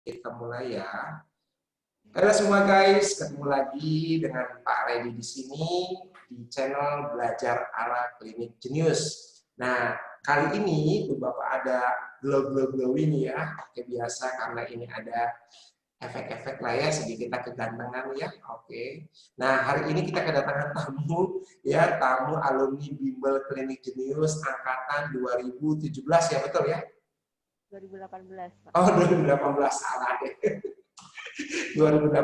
Kita mulai ya. Halo semua guys, ketemu lagi dengan Pak Reddy di sini di channel Belajar ala Klinik Jenius. Nah, kali ini Bapak ada glow ini ya, kayak biasa karena ini ada efek-efek lah ya, sedikit kita kegantengan ya. Oke. Nah, hari ini kita kedatangan tamu ya, tamu alumni Bimbel Klinik Jenius angkatan 2017 ya, betul ya? 2018, Pak. Oh, 2018 salah deh. 2018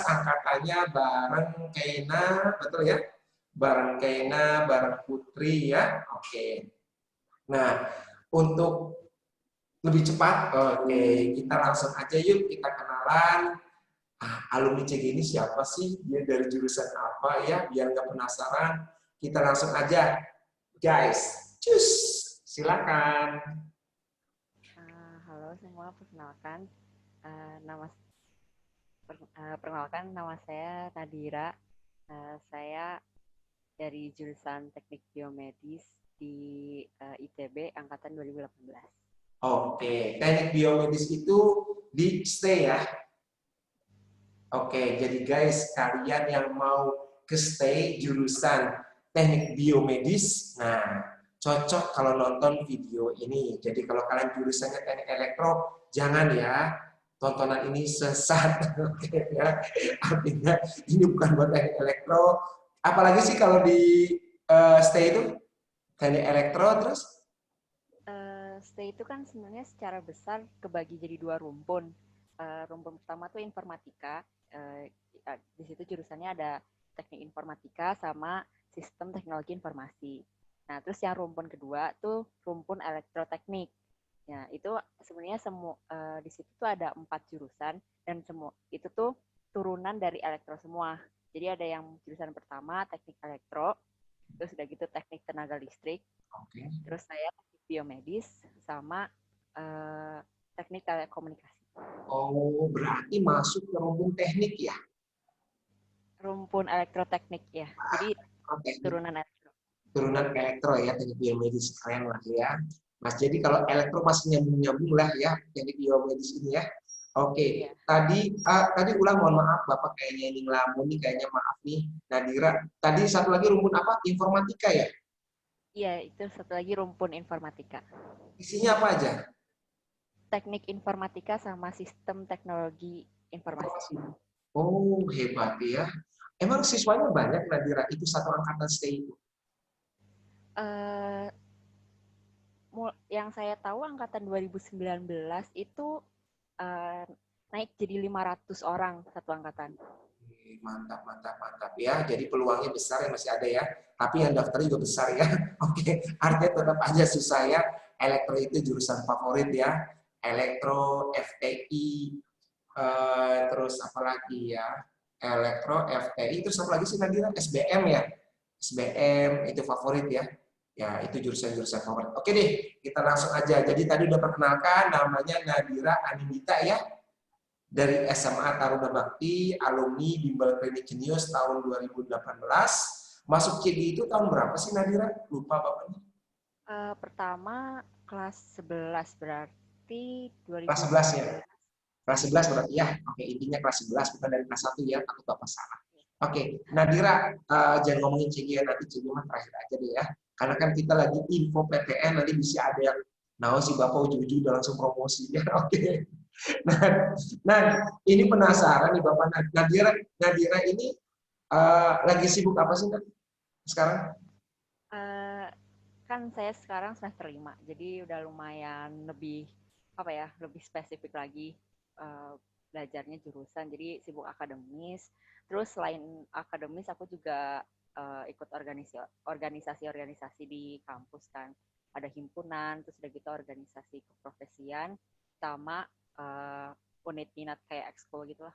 angkatannya bareng Keina, betul ya? Bareng Keina, bareng Putri ya. Oke. Nah, untuk lebih cepat, oke, kita langsung aja yuk kita kenalan. Alumni CG ini siapa sih? Dia dari jurusan apa ya? Biar nggak penasaran, kita langsung aja. Guys, cus, silakan. Halo semua, perkenalkan nama saya Nadira. Saya dari jurusan Teknik Biomedis di ITB angkatan 2018. Oke, teknik biomedis itu di stay ya. Oke, jadi guys, kalian yang mau ke stay jurusan teknik biomedis, nah cocok kalau nonton video ini. Jadi kalau kalian jurusannya teknik elektro, jangan ya, tontonan ini sesat. Oke ya, artinya ini bukan buat teknik elektro. Apalagi sih kalau di stay itu teknik elektro terus? Stay itu kan sebenarnya secara besar kebagi jadi 2 rumpun. Rumpun pertama tuh informatika. Di situ jurusannya ada teknik informatika sama sistem teknologi informasi. Nah, terus yang rumpun kedua tuh rumpun elektroteknik. Ya, itu sebenarnya di situ tuh ada 4 jurusan dan semua itu tuh turunan dari elektro semua. Jadi ada yang jurusan pertama teknik elektro, terus udah gitu teknik tenaga listrik, terus saya teknik biomedis sama teknik telekomunikasi. Oh, berarti masuk ke rumpun teknik ya? Rumpun elektroteknik ya. Jadi turunan elektro. Turunan elektro ya, teknik biomedis, keren lah ya. Mas, jadi kalau elektro masih nyambung-nyambung lah ya, teknik biomedis ini ya. Oke, Iya. tadi ulang, mohon maaf, Bapak kayaknya ini ngelamun nih, kayaknya maaf nih, Nadira. Tadi satu lagi rumpun apa? Informatika ya? Iya, itu satu lagi rumpun informatika. Isinya apa aja? Teknik informatika sama sistem teknologi informasi. Oh, hebat ya. Emang siswanya banyak, Nadira? Itu satu angkatan stay itu? Yang saya tahu angkatan 2019 itu naik jadi 500 orang satu angkatan. Mantap, mantap, mantap ya. Jadi peluangnya besar ya, masih ada ya. Tapi yang daftar juga besar ya. Oke, artinya tetap aja susah ya. Elektro itu jurusan favorit ya. Elektro, FTI, terus apa lagi ya? Elektro, FTI, terus apa lagi sih Nadira? SBM ya. SBM itu favorit ya. Ya, itu jurusan-jurusan favorit. Oke deh, kita langsung aja. Jadi tadi udah perkenalkan namanya Nadira Anindita ya, dari SMA Taruna Bakti, alumni Bimbel Klinik Jenius tahun 2018. Masuk CG itu tahun berapa sih Nadira? Lupa bapaknya. Pertama kelas 11 berarti Kelas 11 ya? 2019. Kelas 11 berarti ya? Oke, intinya kelas 11, bukan dari kelas 1 ya, takut Bapak salah. Oke, Nadira, jangan ngomongin CG ya, nanti CG mah terakhir aja deh ya. Karena kan kita lagi info PTN, nanti bisa ada yang, nah si Bapak ujung-ujung udah langsung promosi ya. Oke. Nah, ini penasaran nih Bapak Nadira ini lagi sibuk apa sih sekarang? Kan saya sekarang semester 5, jadi udah lumayan lebih lebih spesifik lagi belajarnya jurusan, jadi sibuk akademis. Terus selain akademis aku juga ikut organisasi-organisasi di kampus kan. Ada himpunan, terus udah gitu organisasi keprofesian sama unit minat kayak ekskul gitu lah.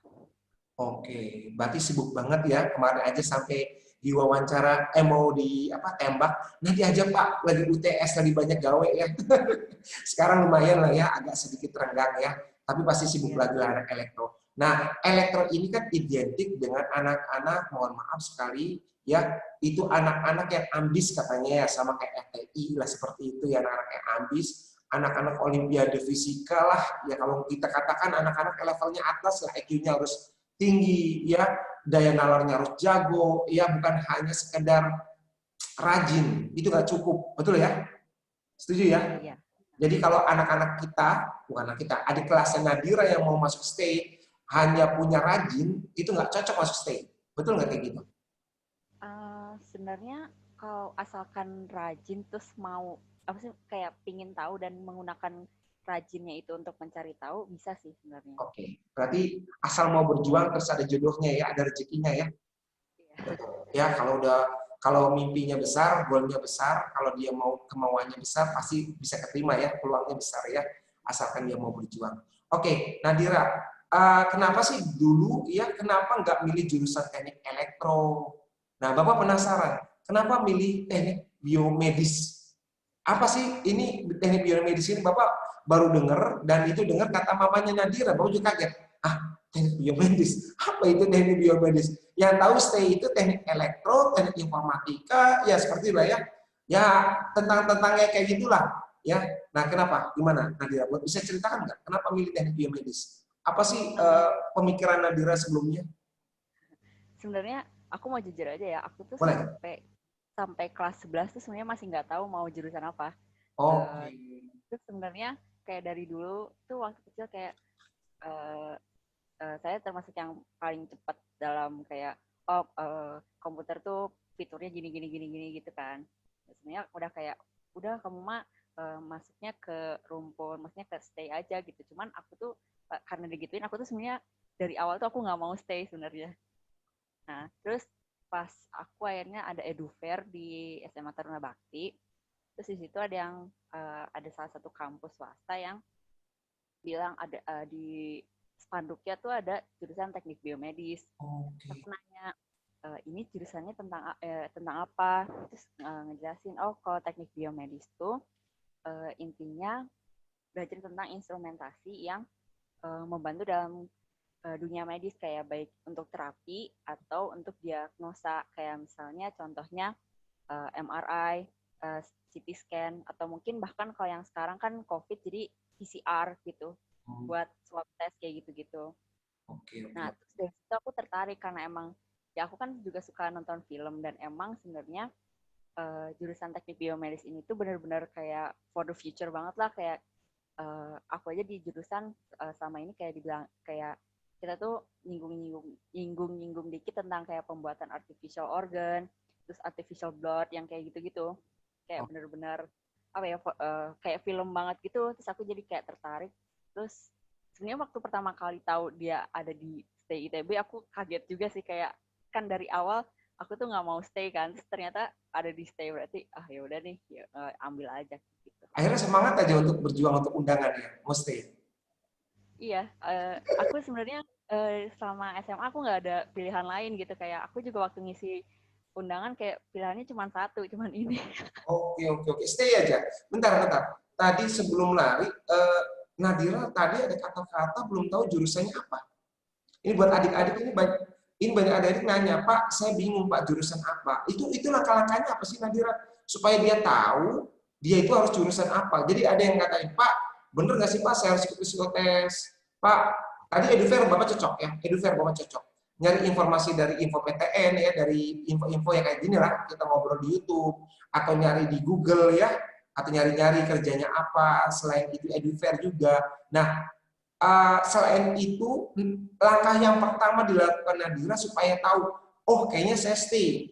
Oke, berarti sibuk banget ya. Kemarin aja sampai diwawancara, mau di apa tembak. Nanti aja Pak, lagi UTS, lagi banyak gawe ya. Sekarang lumayan lah ya, agak sedikit renggang ya. Tapi pasti sibuk lagi lah anak elektro. Nah, elektro ini kan identik dengan anak-anak, mohon maaf sekali, ya itu anak-anak yang ambis katanya ya, sama kayak FTI lah seperti itu ya, anak-anak yang ambis. anak-anak olimpiade fisika lah, ya kalau kita katakan anak-anak levelnya atas lah, IQ-nya harus tinggi, ya daya nalarnya harus jago, ya bukan hanya sekedar rajin, itu nggak cukup, betul ya? Setuju ya? Iya. Jadi kalau anak-anak kita, bukan anak kita, adik kelasnya Nadira yang mau masuk stay, hanya punya rajin, itu nggak cocok masuk stay. Betul nggak kayak gitu? Sebenarnya kalau asalkan rajin terus mau apa sih kayak pingin tahu dan menggunakan rajinnya itu untuk mencari tahu bisa sih sebenarnya. Oke, berarti asal mau berjuang terus ada jodohnya ya, ada rezekinya ya. Iya. Betul. Ya, kalau mimpinya besar, goalnya besar, kalau dia mau kemauannya besar, pasti bisa keterima ya, peluangnya besar ya, asalkan dia mau berjuang. Oke, Nadira, kenapa sih dulu ya, kenapa nggak milih jurusan teknik elektro? Nah, Bapak penasaran, kenapa milih teknik biomedis? Apa sih ini teknik biomedis ini? Bapak baru dengar dan itu dengar kata mamanya Nadira, Bapak juga kaget. Ah, teknik biomedis. Apa itu teknik biomedis? Yang tahu stay itu teknik elektro, teknik informatika, ya seperti itulah ya. Ya tentang-tentangnya kayak gitulah. Ya. Nah, kenapa? Gimana Nadira? Buat bisa ceritakan nggak? Kenapa milih teknik biomedis? Apa sih Eh, pemikiran Nadira sebelumnya? Sebenarnya aku mau jujur aja ya, aku tuh Boleh? sampai sampai kelas 11 tuh sebenarnya masih nggak tahu mau jurusan apa. Oke. Eh, Terus sebenarnya kayak dari dulu tuh waktu kecil kayak eh, saya termasuk yang paling cepat dalam kayak komputer tuh fiturnya gini gini gini gini gitu kan. Sebenarnya udah kayak udah kamu mah masuknya ke rumpun, maksudnya ke stay aja gitu. Cuman aku tuh karena digituin aku tuh sebenarnya dari awal tuh aku nggak mau stay sebenarnya. Nah, terus pas aku akhirnya ada edufair di SMA Taruna Bakti, terus di situ ada yang ada salah satu kampus swasta yang bilang ada di spanduknya tuh ada jurusan teknik biomedis. Terus Oke. aku nanya, ini jurusannya tentang apa? Terus ngejelasin, oh kalau teknik biomedis tuh intinya belajar tentang instrumentasi yang membantu dalam dunia medis kayak baik untuk terapi atau untuk diagnosa kayak misalnya contohnya MRI, CT scan atau mungkin bahkan kalau yang sekarang kan COVID jadi PCR gitu buat swab test kayak gitu-gitu. Oke, oke. Nah, terus dari situ aku tertarik karena emang ya aku kan juga suka nonton film dan emang sebenarnya jurusan teknik biomedis ini tuh benar-benar kayak for the future banget lah kayak aku aja di jurusan selama ini kayak dibilang kayak kita tuh nyinggung dikit tentang kayak pembuatan artificial organ, terus artificial blood yang kayak gitu-gitu. Kayak Oh, benar-benar apa ya kayak film banget gitu. Terus aku jadi kayak tertarik. Terus sebenarnya waktu pertama kali tahu dia ada di Stay ITB aku kaget juga sih kayak kan dari awal aku tuh nggak mau stay kan. Terus ternyata ada di Stay berarti ya udah nih ya, ambil aja gitu. akhirnya semangat aja untuk berjuang untuk undangannya, mesti. Iya, aku sebenarnya selama SMA aku nggak ada pilihan lain gitu kayak aku juga waktu ngisi undangan kayak pilihannya cuma satu, cuma ini. Oke, oke, oke. Stay aja. Bentar, bentar. Tadi sebelum lari, Nadira tadi ada kata-kata belum tahu jurusannya apa. Ini buat adik-adik ini banyak adik-adik nanya, Pak, saya bingung Pak jurusan apa. Itu langkah-langkahnya apa sih Nadira supaya dia tahu dia itu harus jurusan apa. Jadi ada yang katain, Pak, bener nggak sih Pak saya harus ikut psikotes? Pak, tadi Edufair Bapak cocok ya, Edufair Bapak cocok. Nyari informasi dari info PTN ya, dari info-info yang kayak gini lah, kita ngobrol di YouTube atau nyari di Google ya, atau nyari-nyari kerjanya apa. Selain itu Edufair juga. Nah, selain itu, langkah yang pertama dilakukan Nadira supaya tahu, oh kayaknya saya stay.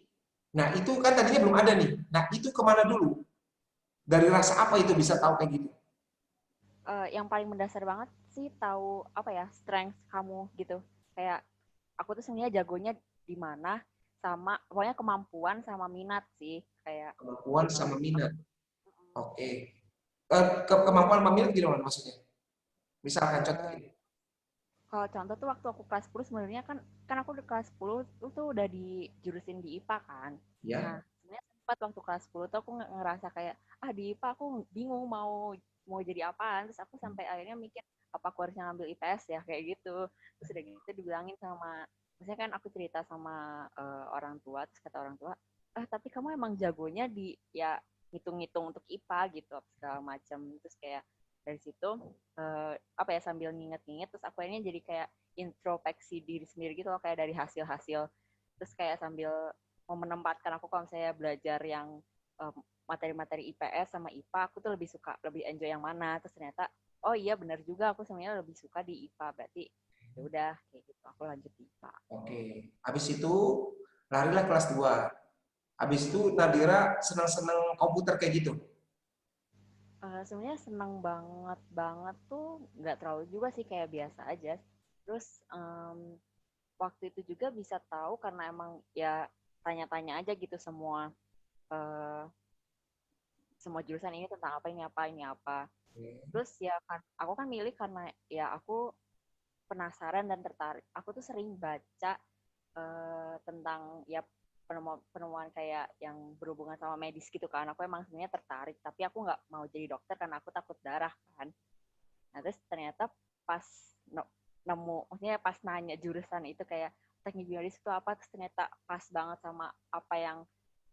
Nah itu kan tadinya belum ada nih. Nah itu kemana dulu? Dari rasa apa itu bisa tahu kayak gitu? Yang paling mendasar banget sih tahu apa ya strength kamu gitu. Kayak aku tuh sebenarnya jagonya di mana sama pokoknya kemampuan sama minat sih kayak Kemampuan uh, sama minat. Oke. Kemampuan sama minat gimana maksudnya? Misalkan uh, contohnya. kalau contoh tuh waktu aku kelas 10 sebenarnya kan aku di kelas 10 tuh udah dijurusin di IPA kan. Nah, Ya. sebenarnya sempat waktu kelas 10 tuh aku ngerasa kayak di IPA aku bingung mau mau jadi apaan. Terus aku sampai akhirnya mikir apa aku harus ngambil IPS ya kayak gitu. Terus udah gitu dibilangin sama maksudnya kan aku cerita sama orang tua terus kata orang tua, tapi kamu emang jagonya di ya ngitung-ngitung untuk IPA gitu segala macam. Terus kayak dari situ apa ya, sambil nginget-nginget terus aku ini jadi kayak introspeksi diri sendiri gitu loh, kayak dari hasil-hasil, terus kayak sambil mau menempatkan aku kalau saya belajar yang materi-materi IPS sama IPA, aku tuh lebih suka, lebih enjoy yang mana. Terus ternyata oh iya benar juga, aku sebenarnya lebih suka di IPA, berarti ya udah kayak gitu aku lanjut di IPA. Oke. Habis itu larilah kelas 2. Habis itu Nadira senang-senang komputer kayak gitu. Sebenarnya seneng banget banget tuh nggak terlalu juga sih, kayak biasa aja. Terus waktu itu juga bisa tahu karena emang ya tanya-tanya aja gitu semua uh, semua jurusan ini tentang apa, ini apa, ini apa. Terus ya kan aku kan milih karena ya aku penasaran dan tertarik. Aku tuh sering baca tentang ya penemuan kayak yang berhubungan sama medis gitu kan. Aku emang sebenarnya tertarik, tapi aku nggak mau jadi dokter karena aku takut darah kan. Nah terus ternyata pas nemu, maksudnya pas nanya jurusan itu kayak teknik biologis itu apa, terus ternyata pas banget sama apa yang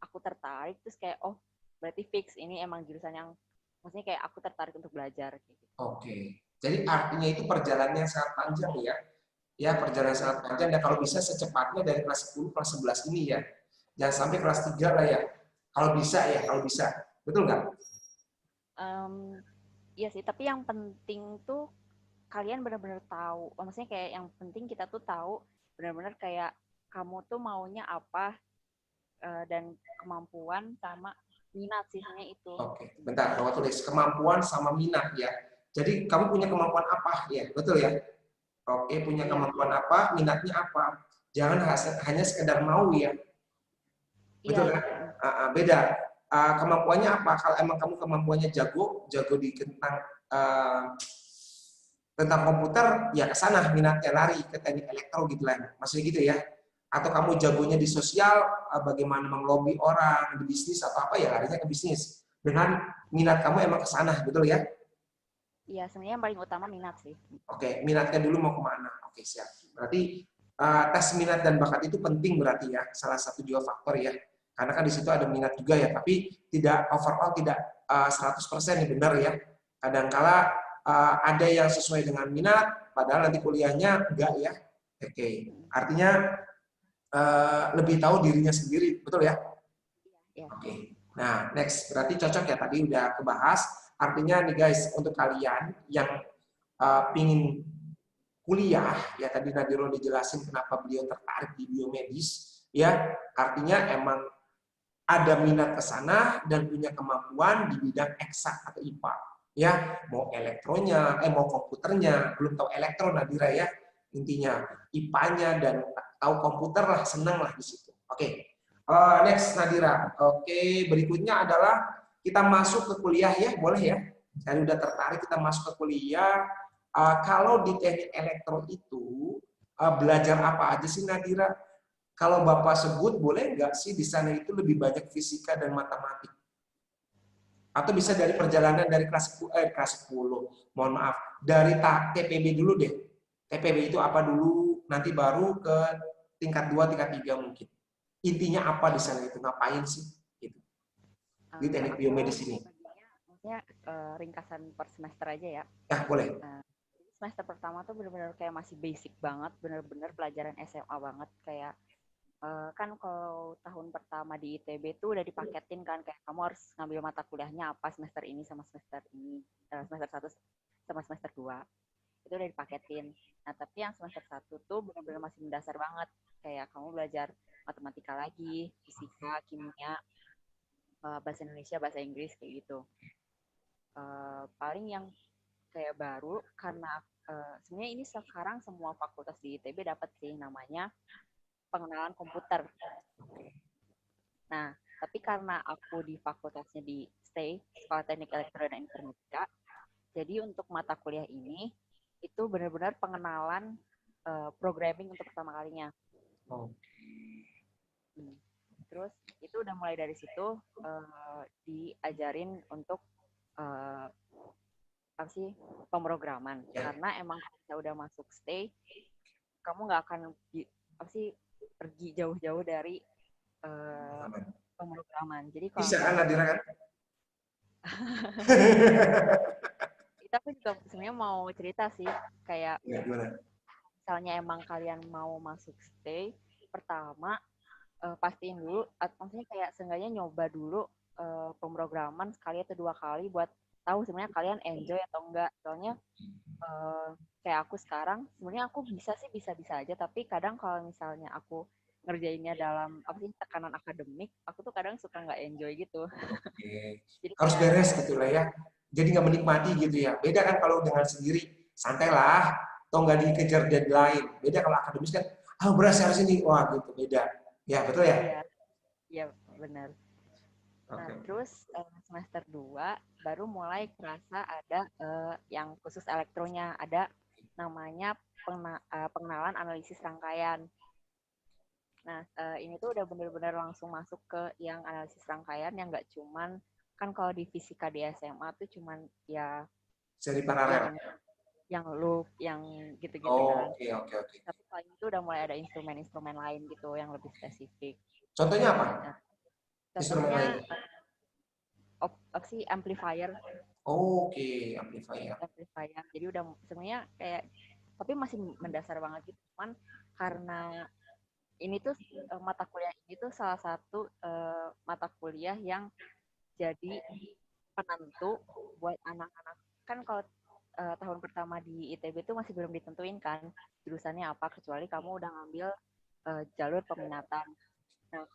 aku tertarik, terus kayak oh berarti fix ini emang jurusan yang maksudnya kayak aku tertarik untuk belajar gitu. Oke. Jadi artinya itu perjalanan yang sangat panjang ya. Ya, perjalanan sangat panjang dan kalau bisa secepatnya dari kelas 10, kelas 11 ini ya. Jangan sampai kelas 3 lah ya. Kalau bisa ya, kalau bisa. Betul nggak? Iya sih, tapi yang penting tuh kalian benar-benar tahu. Maksudnya kayak yang penting kita tuh tahu benar-benar kayak kamu tuh maunya apa, dan kemampuan sama minat sih sebenarnya itu. Oke, bentar. Bawa tulis kemampuan sama minat ya. Jadi kamu punya kemampuan apa ya? Betul ya? Oke, punya Iya, kemampuan apa, minatnya apa. Jangan hanya sekedar mau ya. iya, Betul kan? Beda. Kemampuannya apa? Kalau emang kamu kemampuannya jago, jago di tentang komputer, ya ke sana minatnya lari ke teknik elektro gitu lah. Maksudnya gitu ya. Atau kamu jagonya di sosial, bagaimana menglobi orang di bisnis atau apa ya larinya ke bisnis. Dengan minat kamu emang ke sana, betul ya? iya sebenarnya yang paling utama minat sih. Oke, minatnya dulu mau kemana? Oke, siap. Berarti tes minat dan bakat itu penting berarti ya, salah satu juga faktor ya. Karena kan di situ ada minat juga ya, tapi tidak overall, tidak 100% ya benar ya. Kadangkala ada yang sesuai dengan minat, padahal nanti kuliahnya enggak ya. Oke, artinya lebih tahu dirinya sendiri, betul ya? Iya, Oke. Nah, next. Berarti cocok ya, tadi udah kebahas. Artinya nih guys, untuk kalian yang pingin kuliah, ya tadi Nadiro dijelasin kenapa beliau tertarik di biomedis, ya artinya emang ada minat ke sana dan punya kemampuan di bidang eksak atau IPA. Ya, mau elektronya, mau komputernya, belum tahu elektron Nadira ya, intinya IPA-nya dan tahu komputer lah, senang lah di situ. Oke, next Nadira. Oke, berikutnya adalah kita masuk ke kuliah ya, boleh ya? Saya udah tertarik kita masuk ke kuliah. Kalau di teknik elektro itu belajar apa aja sih Nadira? Kalau Bapak sebut, boleh nggak sih di sana itu lebih banyak fisika dan matematik? Atau bisa dari oke. perjalanan dari kelas 10, mohon maaf, dari TPB dulu deh. TPB itu apa dulu, nanti baru ke tingkat 2, tingkat 3 mungkin. Intinya apa di sana itu, ngapain sih? Gitu. Di teknik Aku biomedis ini. baginya maksudnya ringkasan per semester aja ya. Ya, boleh. Nah, semester pertama tuh benar-benar kayak masih basic banget, benar-benar pelajaran SMA banget, kayak kan kalau tahun pertama di ITB tuh udah dipaketin kan, kayak kamu harus ngambil mata kuliahnya apa semester ini sama semester ini, semester 1 sama semester 2 itu udah dipaketin. Nah tapi yang semester 1 tuh benar-benar masih mendasar banget, kayak kamu belajar matematika lagi, fisika, kimia, bahasa Indonesia, bahasa Inggris kayak gitu. Paling yang kayak baru karena sebenarnya ini sekarang semua fakultas di ITB dapat sih namanya pengenalan komputer. Nah, tapi karena aku di fakultasnya di STAY, Sekolah Teknik Elektro dan Informatika, jadi untuk mata kuliah ini itu benar-benar pengenalan programming untuk pertama kalinya. Oh. Terus itu udah mulai dari situ diajarin untuk apa sih, pemrograman. Ya. Karena emang kalau kita udah masuk STAY, kamu nggak akan apa sih pergi jauh-jauh dari pemrograman. Jadi kalau Bisa kan Nadira kan? Itu aku juga sebenarnya mau cerita sih, kayak Ya, gimana? misalnya emang kalian mau masuk stay, pertama pastiin dulu, maksudnya kayak seenggaknya nyoba dulu pemrograman sekali atau dua kali buat tahu sebenarnya kalian enjoy atau enggak. Soalnya kayak aku sekarang, sebenarnya aku bisa sih bisa-bisa aja, tapi kadang kalau misalnya aku ngerjainnya dalam apa sih tekanan akademik, aku tuh kadang suka nggak enjoy gitu. Oke. Jadi Harus kayak beres gitu lah ya. Jadi nggak menikmati gitu ya. Beda kan kalau dengan sendiri, santai lah. Atau nggak dikejar deadline. Beda kalau akademis kan, ah beras harus ini. Wah gitu, beda. Ya, betul ya? iya, iya benar. Nah, Oke. terus semester 2 baru mulai kerasa ada yang khusus elektronya, ada namanya pengenalan analisis rangkaian. Nah, ini tuh udah bener-bener langsung masuk ke yang analisis rangkaian yang nggak cuman, kan kalau di fisika di SMA tuh cuman ya Seri paralel. yang loop, yang gitu-gitu kan. Oh, oke, oke, oke. Tapi kalau itu udah mulai ada instrumen-instrumen lain gitu yang lebih spesifik. Contohnya apa? Nah, Instrumen contohnya lain. opsi amplifier, Oke, amplifier. amplifier. Jadi udah sebenarnya kayak, tapi masih mendasar banget gitu. Cuman karena ini tuh mata kuliah ini tuh salah satu mata kuliah yang jadi penentu buat anak-anak. Kan kalau tahun pertama di ITB itu masih belum ditentuin kan jurusannya apa, kecuali kamu udah ngambil jalur peminatan. Nah,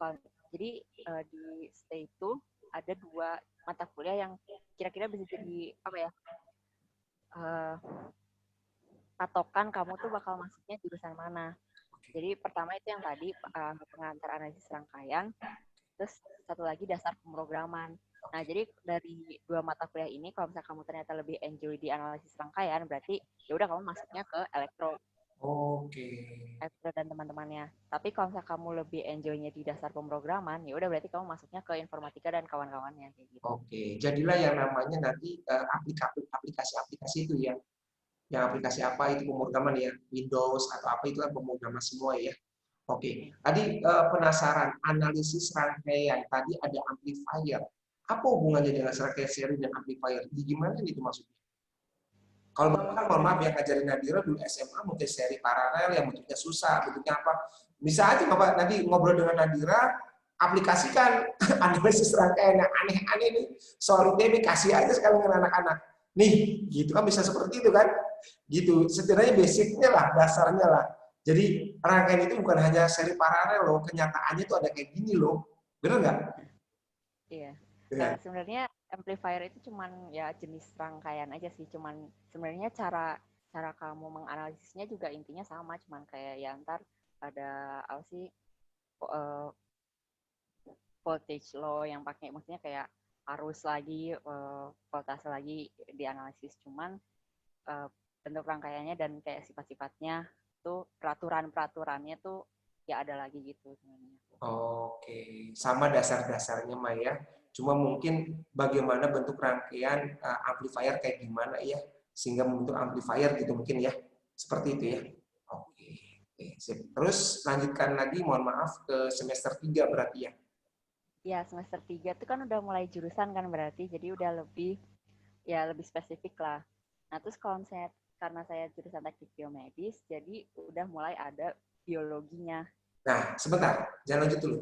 jadi di STAY itu ada dua mata kuliah yang kira-kira bisa jadi apa ya, uh, patokan kamu tuh bakal masuknya jurusan mana. Jadi pertama itu yang tadi pengantar analisis rangkaian, terus satu lagi dasar pemrograman. Nah, jadi dari dua mata kuliah ini, kalau misalnya kamu ternyata lebih enjoy di analisis rangkaian, berarti ya udah kamu masuknya ke Oke. elektro dan teman-temannya. Tapi kalau misalnya kamu lebih enjoy-nya di dasar pemrograman, ya udah berarti kamu masuknya ke informatika dan kawan-kawannya kayak gitu. Oke. Jadilah yang namanya nanti aplikasi-aplikasi itu ya. Yang aplikasi apa itu pemrograman ya. Windows atau apa itu kan pemrograman semua ya. Oke. Tadi penasaran analisis rangkaian. Tadi ada amplifier. Apa hubungannya dengan rangkaian seri dan amplifier? Di gimana itu maksudnya? Kalau Bapak kan mohon maaf ya ngajarin Nadira dulu SMA mungkin seri paralel yang bentuknya susah, bentuknya apa. Bisa aja Bapak nanti ngobrol dengan Nadira, aplikasikan analisis rangkaian yang aneh-aneh nih. Soal ITB kasih aja sekali dengan anak-anak. Nih, gitu kan bisa seperti itu kan? Gitu. Setidaknya basicnya lah, dasarnya lah. Jadi rangkaian itu bukan hanya seri paralel loh, kenyataannya tuh ada kayak gini loh. Bener nggak? Iya. Ya. Sebenarnya amplifier itu cuman ya jenis rangkaian aja sih, cuman sebenarnya cara cara kamu menganalisisnya juga intinya sama, cuman kayak ya ntar ada apa sih uh, voltage law yang pakai, maksudnya kayak arus lagi, voltase lagi dianalisis, cuman uh, bentuk rangkaiannya dan kayak sifat-sifatnya tuh peraturan-peraturannya tuh ya ada lagi gitu sebenarnya. Oke, sama dasar-dasarnya Maya. Cuma mungkin bagaimana bentuk rangkaian amplifier kayak gimana ya, sehingga membentuk amplifier gitu mungkin ya. Seperti itu ya. Oke. Oke, sip. Terus lanjutkan lagi, mohon maaf ke semester 3 berarti ya. Ya, semester 3 itu kan udah mulai jurusan kan berarti, jadi udah lebih, ya lebih spesifik lah. Nah, terus kalau misalnya, karena saya jurusan teknik biomedis, jadi udah mulai ada biologinya. Nah, sebentar, jangan lanjut dulu.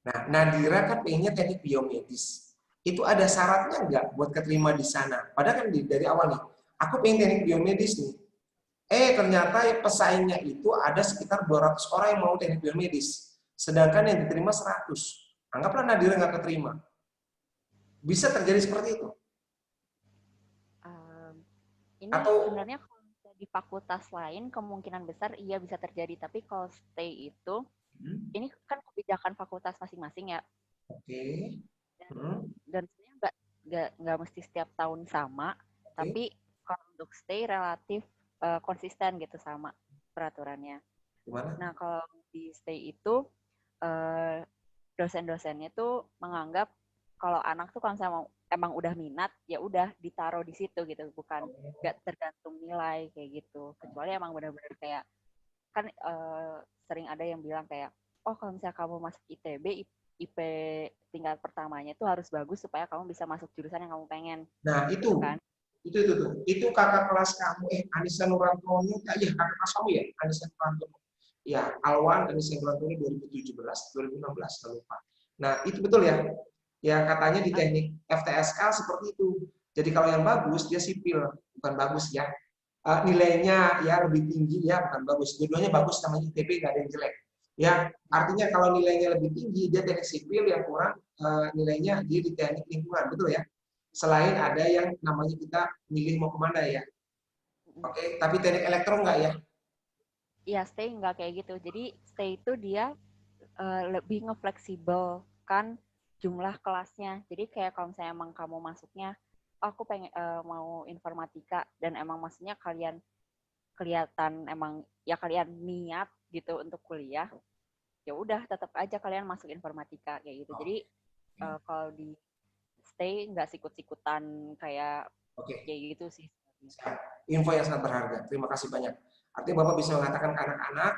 Nah, Nadira kan pengennya teknik biomedis. Itu ada syaratnya nggak buat keterima di sana? Padahal kan dari awal nih, aku pengen teknik biomedis nih. Ternyata pesaingnya itu ada sekitar 200 orang yang mau teknik biomedis. Sedangkan yang diterima 100. Anggaplah Nadira nggak keterima. Bisa terjadi seperti itu. Um, ini Atau sebenarnya kalau di fakultas lain kemungkinan besar iya bisa terjadi, tapi kalau stay itu, hmm, ini kan kebijakan fakultas masing-masing ya, oke, dan, hmm, dan sebenarnya nggak mesti setiap tahun sama, oke, tapi kalau untuk stay relatif konsisten gitu sama peraturannya. gimana? Nah, kalau di stay itu eh, dosen-dosennya tuh menganggap kalau anak tuh kalau misalnya emang udah minat, ya udah ditaruh di situ gitu, bukan nggak tergantung nilai kayak gitu. Kecuali emang benar-benar kayak, kan sering ada yang bilang kayak, oh kalau misalnya kamu masuk ITB, IP tingkat pertamanya itu harus bagus supaya kamu bisa masuk jurusan yang kamu pengen. Nah, Gitu kan? itu tuh. Itu kakak kelas kamu, Anissa Nurantono, ya kakak kelas kamu ya, Anissa Nurantono. Ya, Alwan Anissa Nurantono 2017, 2016, saya lupa. Nah, itu betul ya. Ya, katanya di Ah, teknik FTSK seperti itu. Jadi kalau yang bagus, dia sipil. Bukan bagus ya. Nilainya ya lebih tinggi ya, bukan bagus. Dua-duanya bagus, namanya ITB, nggak ada yang jelek. Ya, artinya kalau nilainya lebih tinggi, dia teknik sipil, yang kurang nilainya dia di teknik lingkungan, betul ya? Selain ada yang namanya kita milih mau kemana ya. Oke, tapi teknik elektro enggak ya? Iya, stay nggak kayak gitu. Jadi stay itu dia lebih ngefleksibel kan jumlah kelasnya. Jadi kayak kalau misalnya emang kamu masuknya, oh, aku pengen mau informatika dan emang maksudnya kalian kelihatan emang ya kalian niat gitu untuk kuliah, ya udah tetap aja kalian masuk informatika kayak gitu. Jadi kalau di stay nggak sikut-sikutan kayak Oke, kayak gitu sih. info yang sangat berharga. Terima kasih banyak. Artinya Bapak bisa mengatakan ke anak-anak,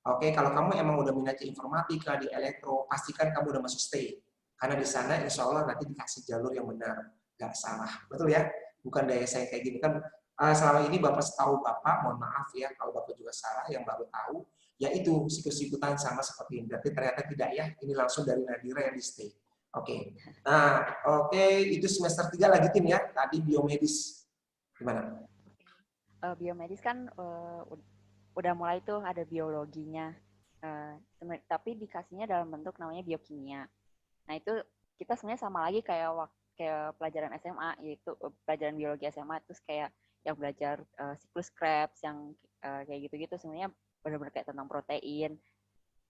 oke, kalau kamu emang udah minatnya informatika di elektro, pastikan kamu udah masuk stay. Karena di sana insya Allah nanti dikasih jalur yang benar, nggak salah. Betul ya? Bukan daya saya kayak gini kan. Selama ini Bapak setahu Bapak, mohon maaf ya kalau Bapak juga salah, yang Bapak tahu, yaitu sikut-sikutan sama seperti ini. Berarti ternyata tidak ya, ini langsung dari Nadira yang di stay. Oke. Nah, oke, itu semester 3 lagi tim ya, tadi biomedis. Gimana? Biomedis kan udah mulai tuh ada biologinya. Tapi dikasihnya dalam bentuk namanya biokimia. Nah itu kita sebenarnya sama lagi kayak pelajaran SMA, yaitu pelajaran biologi SMA, terus kayak yang belajar siklus Krebs, yang kayak gitu-gitu sebenarnya benar-benar kayak tentang protein.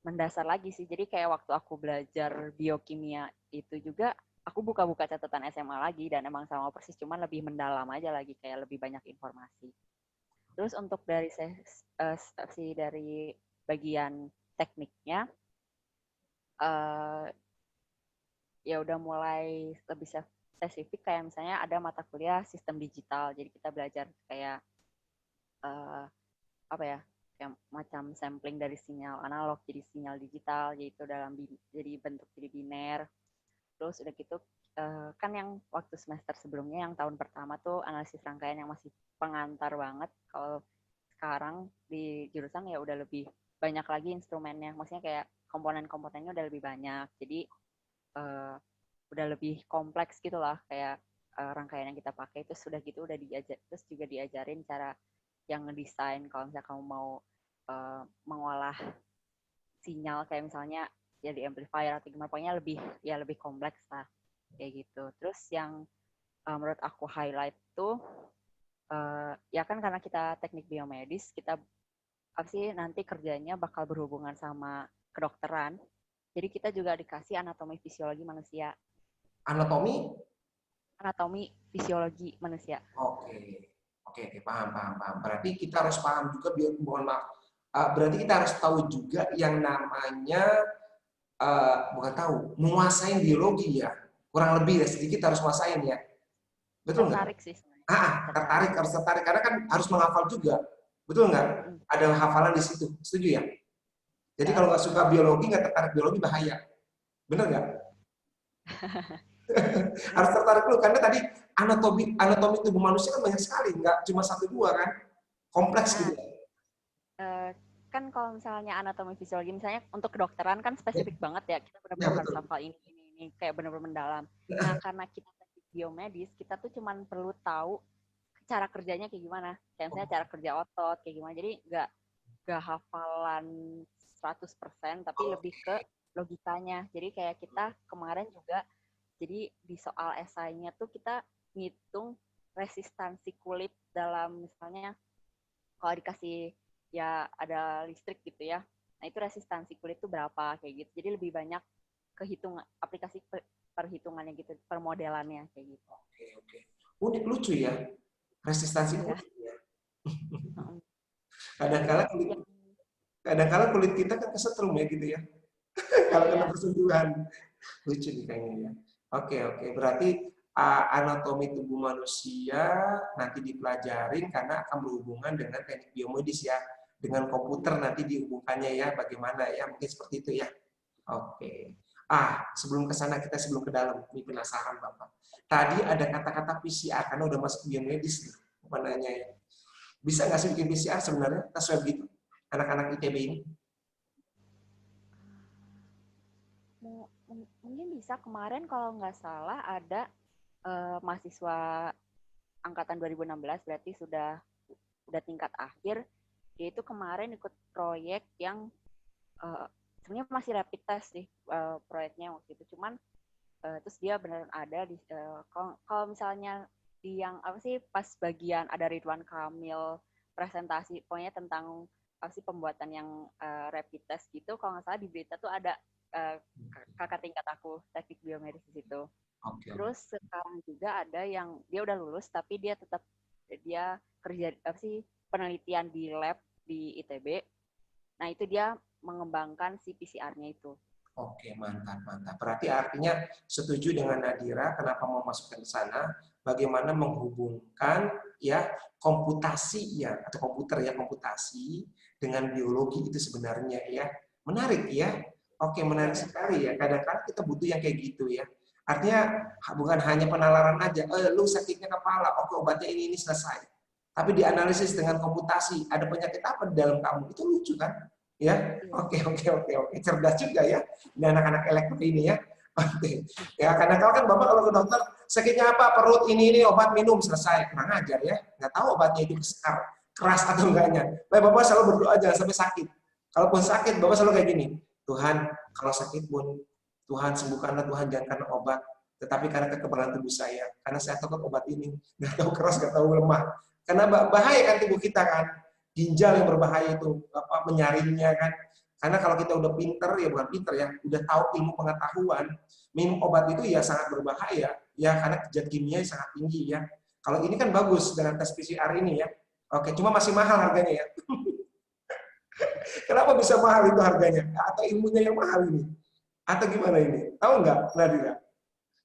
Mendasar lagi sih, jadi kayak waktu aku belajar biokimia itu juga, aku buka-buka catatan SMA lagi, dan emang sama persis, cuman lebih mendalam aja lagi, kayak lebih banyak informasi. Terus untuk dari bagian tekniknya, uh, ya udah mulai lebih spesifik, kayak misalnya ada mata kuliah sistem digital, jadi kita belajar kayak uh, apa ya, kayak macam sampling dari sinyal analog jadi sinyal digital, yaitu jadi bentuk jadi biner. Terus udah gitu kan yang waktu semester sebelumnya yang tahun pertama tuh analisis rangkaian yang masih pengantar banget. Kalau sekarang di jurusan ya udah lebih banyak lagi instrumennya, maksudnya kayak komponen-komponennya udah lebih banyak, jadi uh, udah lebih kompleks gitu lah, kayak rangkaian yang kita pakai itu sudah gitu udah diajar, terus juga diajarin cara yang ngedesain kalau misalnya kamu mau mengolah sinyal, kayak misalnya ya di amplifier atau gimana, pokoknya lebih kompleks lah kayak gitu. Terus yang menurut aku highlight tuh ya kan karena kita teknik biomedis, kita apa sih nanti kerjanya bakal berhubungan sama kedokteran. Jadi kita juga dikasih anatomi fisiologi manusia. Anatomi? Anatomi fisiologi manusia. Oke, oke, oke, paham, paham, paham. Berarti kita harus paham juga, mohon maaf. Berarti kita harus tahu juga yang namanya, bukan tahu, menguasai biologi ya. Kurang lebih ya, sedikit harus menguasain ya. Betul nggak? Tertarik sih sebenarnya. Tertarik, Tertarik. harus tertarik. Karena kan harus menghafal juga. Betul nggak? Mm-mm. Ada hafalan di situ. Setuju ya? Jadi Ya. kalau nggak suka biologi, nggak tertarik biologi, bahaya. Bener nggak? Harus tertarik dulu. Karena tadi anatomi tubuh manusia kan banyak sekali. Nggak cuma satu dua kan. Kompleks gitu. Nah, eh, kan kalau misalnya anatomi fisiologi, misalnya untuk kedokteran kan Ya, spesifik banget ya, kita ya benar-benar harus betul. hafal ini, kayak benar-benar mendalam. Nah, karena kita teknik biomedis, kita tuh cuman perlu tahu cara kerjanya kayak gimana. Kayak misalnya cara kerja otot, kayak gimana. Jadi nggak hafalan 100%, tapi lebih ke logikanya. Jadi kayak kita kemarin juga, jadi di soal esainya tuh kita ngitung resistansi kulit dalam, misalnya kalau dikasih ya ada listrik gitu ya, nah itu resistansi kulit tuh berapa kayak gitu. Jadi lebih banyak kehitung aplikasi perhitungannya gitu, permodelannya kayak gitu. Oke, oke. Unik, lucu ya. Resistansi Iya. kulit ya. Terus Kadang-kala kulit, yang kadang-kala kulit kita kan kesetrum ya gitu ya. nah Kalau kena ya persentuhan. Lucu nih kayaknya ya. Oke, oke. Berarti anatomi tubuh manusia nanti dipelajarin karena akan berhubungan dengan teknik biomedis ya. Dengan komputer nanti dihubungkannya ya, bagaimana ya. Mungkin seperti itu ya. Oke. Sebelum ke sana kita sebelum ke dalam, ini penasaran Bapak. Tadi ada kata-kata PCR, karena udah masuk biomedis nih, Bapak nanya ya. Bisa nggak sih bikin PCR sebenarnya, tes swab gitu, anak-anak ITB ini? Mungkin bisa. Kemarin kalau nggak salah ada mahasiswa angkatan 2016, berarti udah tingkat akhir. Dia itu kemarin ikut proyek yang sebenarnya masih rapid test sih proyeknya waktu itu. Cuman terus dia beneran ada di kalau misalnya di yang apa sih pas bagian ada Ridwan Kamil presentasi pokoknya tentang apa sih pembuatan yang rapid test gitu, kalau nggak salah di berita tuh ada kakak tingkat aku teknik biomedis di situ. Oke. Terus sekarang juga ada yang dia udah lulus tapi dia tetap dia kerja apa sih penelitian di lab di ITB. Nah itu dia mengembangkan si PCR-nya itu. Oke, mantap, mantap. Berarti artinya setuju dengan Nadira, kenapa mau masuk ke sana, bagaimana menghubungkan ya komputasi ya atau komputer ya komputasi dengan biologi itu sebenarnya ya. Menarik ya. Oke, menarik sekali ya. Kadang-kadang kita butuh yang kayak gitu ya. Artinya bukan hanya penalaran aja, lu sakitnya kepala, oke obatnya ini selesai. Tapi dianalisis dengan komputasi, ada penyakit apa di dalam kamu, itu lucu kan? Ya, oke, oke, oke, oke, cerdas juga ya. Ini anak-anak elektro ini ya. Oke. Ya, kadang-kadang kan Bapak kalau ke dokter, sakitnya apa? Perut ini obat minum selesai. Kurang ajar ya. Nggak tahu obatnya itu keras atau enggaknya. Bapak selalu berdoa jangan sampai sakit. Kalaupun sakit, Bapak selalu kayak gini. Tuhan, kalau sakit pun Tuhan sembuhkanlah, Tuhan jangan karena obat, tetapi karena kekebalan tubuh saya. Karena saya takut obat ini nggak tahu keras, nggak tahu lemah. Karena bahaya kan tubuh kita kan. Ginjal yang berbahaya itu, apa menyaringnya kan. Karena kalau kita udah pinter, ya bukan pinter ya, udah tahu ilmu pengetahuan, minum obat itu ya sangat berbahaya, ya karena zat kimia sangat tinggi ya. Kalau ini kan bagus dengan tes PCR ini ya. Oke, cuma masih mahal harganya ya. Kenapa bisa mahal itu harganya? Atau ilmunya yang mahal ini? Atau gimana ini? Tahu nggak, Nadira?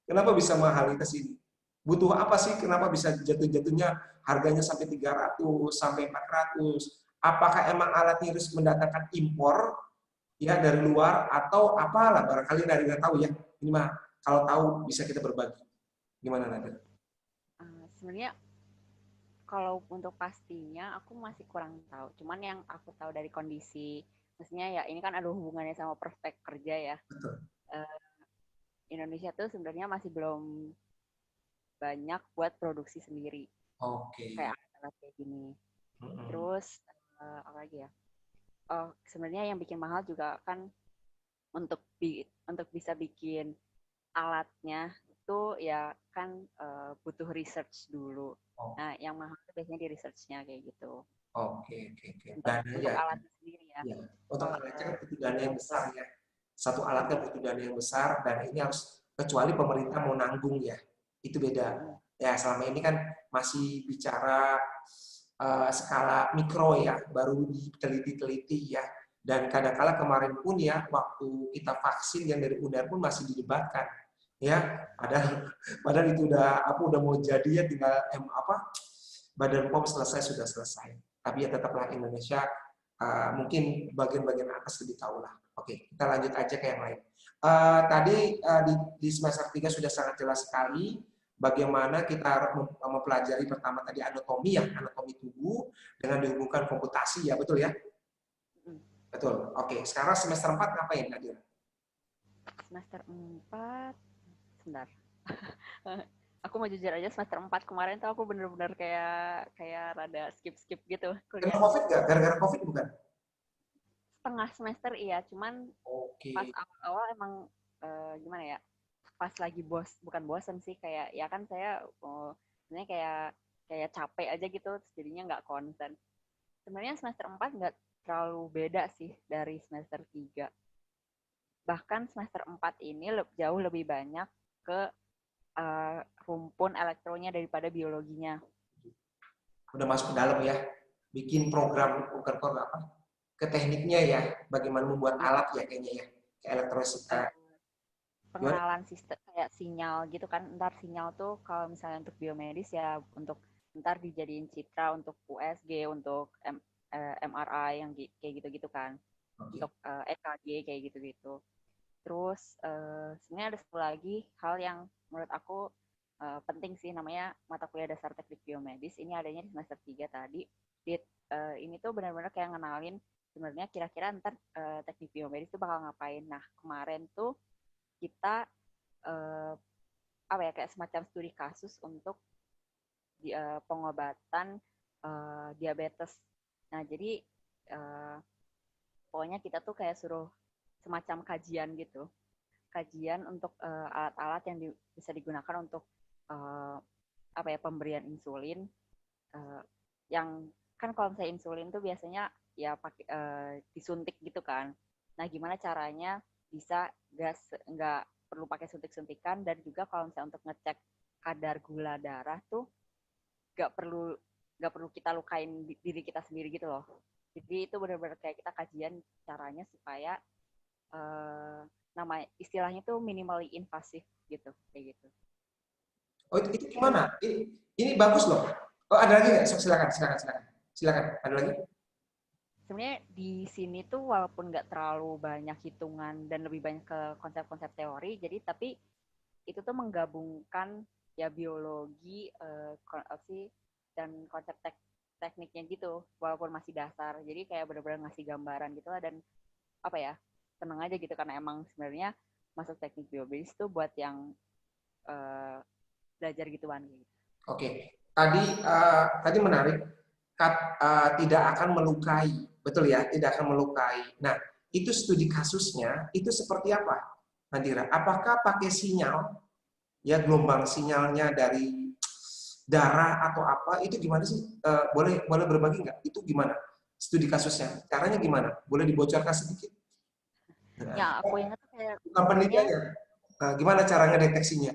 Kenapa bisa mahal tes ini? Butuh apa sih? Kenapa bisa jatuh-jatuhnya harganya sampai 300, sampai 400? Apakah emang alatnya harus mendatangkan impor ya dari luar atau apalah barangkali Nadira tahu ya. Ini mah kalau tahu bisa kita berbagi. Gimana Nadira? Sebenarnya kalau untuk pastinya aku masih kurang tahu. Cuman yang aku tahu dari kondisi, maksudnya ya ini kan ada hubungannya sama prospek kerja ya. Betul. Indonesia tuh sebenarnya masih belum banyak buat produksi sendiri. Oke. Kayak alat kayak gini. Mm-mm. Terus apa lagi ya? Sebenarnya yang bikin mahal juga kan untuk bisa bikin alatnya itu ya kan butuh research dulu. Oh, Nah, yang mahal itu biasanya di research-nya kayak gitu. oke, oke, oke. Untuk Dana untuk ya. alatnya sendiri ya. Ya. Untuk Kalau alatnya kan butuh dana yang besar ya. Satu alatnya butuh dana yang besar dan ini harus kecuali pemerintah mau nanggung ya. Itu beda. Ya, selama ini kan masih bicara skala mikro ya, baru diteliti-teliti ya. Dan kadang-kala kemarin pun ya, waktu kita vaksin yang dari UNER pun masih didebatkan. Ya, padahal itu udah mau jadi ya, tinggal Badan POM selesai sudah selesai. Tapi ya tetaplah Indonesia mungkin bagian-bagian atas lebih tahu lah. Oke, kita lanjut aja ke yang lain. Tadi di semester 3 sudah sangat jelas sekali bagaimana kita mempelajari pertama tadi anatomi ya, anatomi tubuh dengan dihubungkan komputasi ya, betul ya? Betul. Oke, sekarang semester 4 ngapain Nadia? Semester 4, sebentar. Aku mau jujur aja semester 4 kemarin tuh aku bener-bener kayak rada skip-skip gitu Kena kuliahnya. COVID nggak? Gara-gara COVID bukan? Setengah semester iya, cuman pas Oke. awal-awal emang gimana ya? Pas lagi bukan bosen sih, kayak ya kan saya sebenarnya kayak capek aja gitu, jadinya nggak konsen. Sebenarnya semester 4 nggak terlalu beda sih dari semester 3. Bahkan semester 4 ini jauh lebih banyak ke rumpun elektronya daripada biologinya. Udah masuk ke dalam ya. Bikin program, bukan program apa? Ke tekniknya ya, bagaimana membuat alat ya kayaknya ya. Ke elektronika. Pengenalan sistem kayak sinyal gitu kan. Ntar sinyal tuh kalau misalnya untuk biomedis ya untuk ntar dijadiin citra untuk USG, untuk MRI yang kayak gitu-gitu kan. Oke. Untuk EKG kayak gitu-gitu. Terus sebenarnya ada satu lagi hal yang menurut aku penting sih, namanya mata kuliah dasar teknik biomedis. Ini adanya di semester 3 tadi. Ini tuh benar-benar kayak ngenalin sebenarnya kira-kira ntar teknik biomedis tuh bakal ngapain. Nah, kemarin tuh kita apa ya, kayak semacam studi kasus untuk pengobatan diabetes. Nah, jadi pokoknya kita tuh kayak suruh semacam kajian gitu. Kajian untuk alat-alat yang bisa digunakan untuk apa ya, pemberian insulin. Yang kan kalau misalnya insulin tuh biasanya ya pakai disuntik gitu kan. Nah, gimana caranya bisa nggak perlu pakai suntik-suntikan, dan juga kalau misalnya untuk ngecek kadar gula darah tuh nggak perlu kita lukain diri kita sendiri gitu loh. Jadi itu benar-benar kayak kita kajian caranya supaya nama istilahnya tuh minimally invasif gitu, kayak gitu. Oh, itu gimana? Ini bagus loh. Oh, ada lagi nggak? Silakan. Ada lagi? Sebenarnya di sini tuh walaupun nggak terlalu banyak hitungan dan lebih banyak ke konsep-konsep teori, jadi tapi itu tuh menggabungkan ya biologi, dan konsep tekniknya gitu, walaupun masih dasar. Jadi kayak benar-benar ngasih gambaran gitu lah, dan apa ya, seneng aja gitu karena emang sebenarnya masuk teknik biomedis tuh buat yang belajar gituan gitu. Oke. Tadi menarik. Tidak akan melukai, betul ya? Tidak akan melukai. Nah, itu studi kasusnya itu seperti apa, Nadira? Apakah pakai sinyal, ya gelombang sinyalnya dari darah atau apa? Itu gimana sih? Boleh berbagi nggak? Itu gimana? Studi kasusnya, caranya gimana? Boleh dibocorkan sedikit? Ya, Nah, aku ingat tuh kayak bukan misalnya penelitiannya. Nah, gimana cara ngedeteksinya?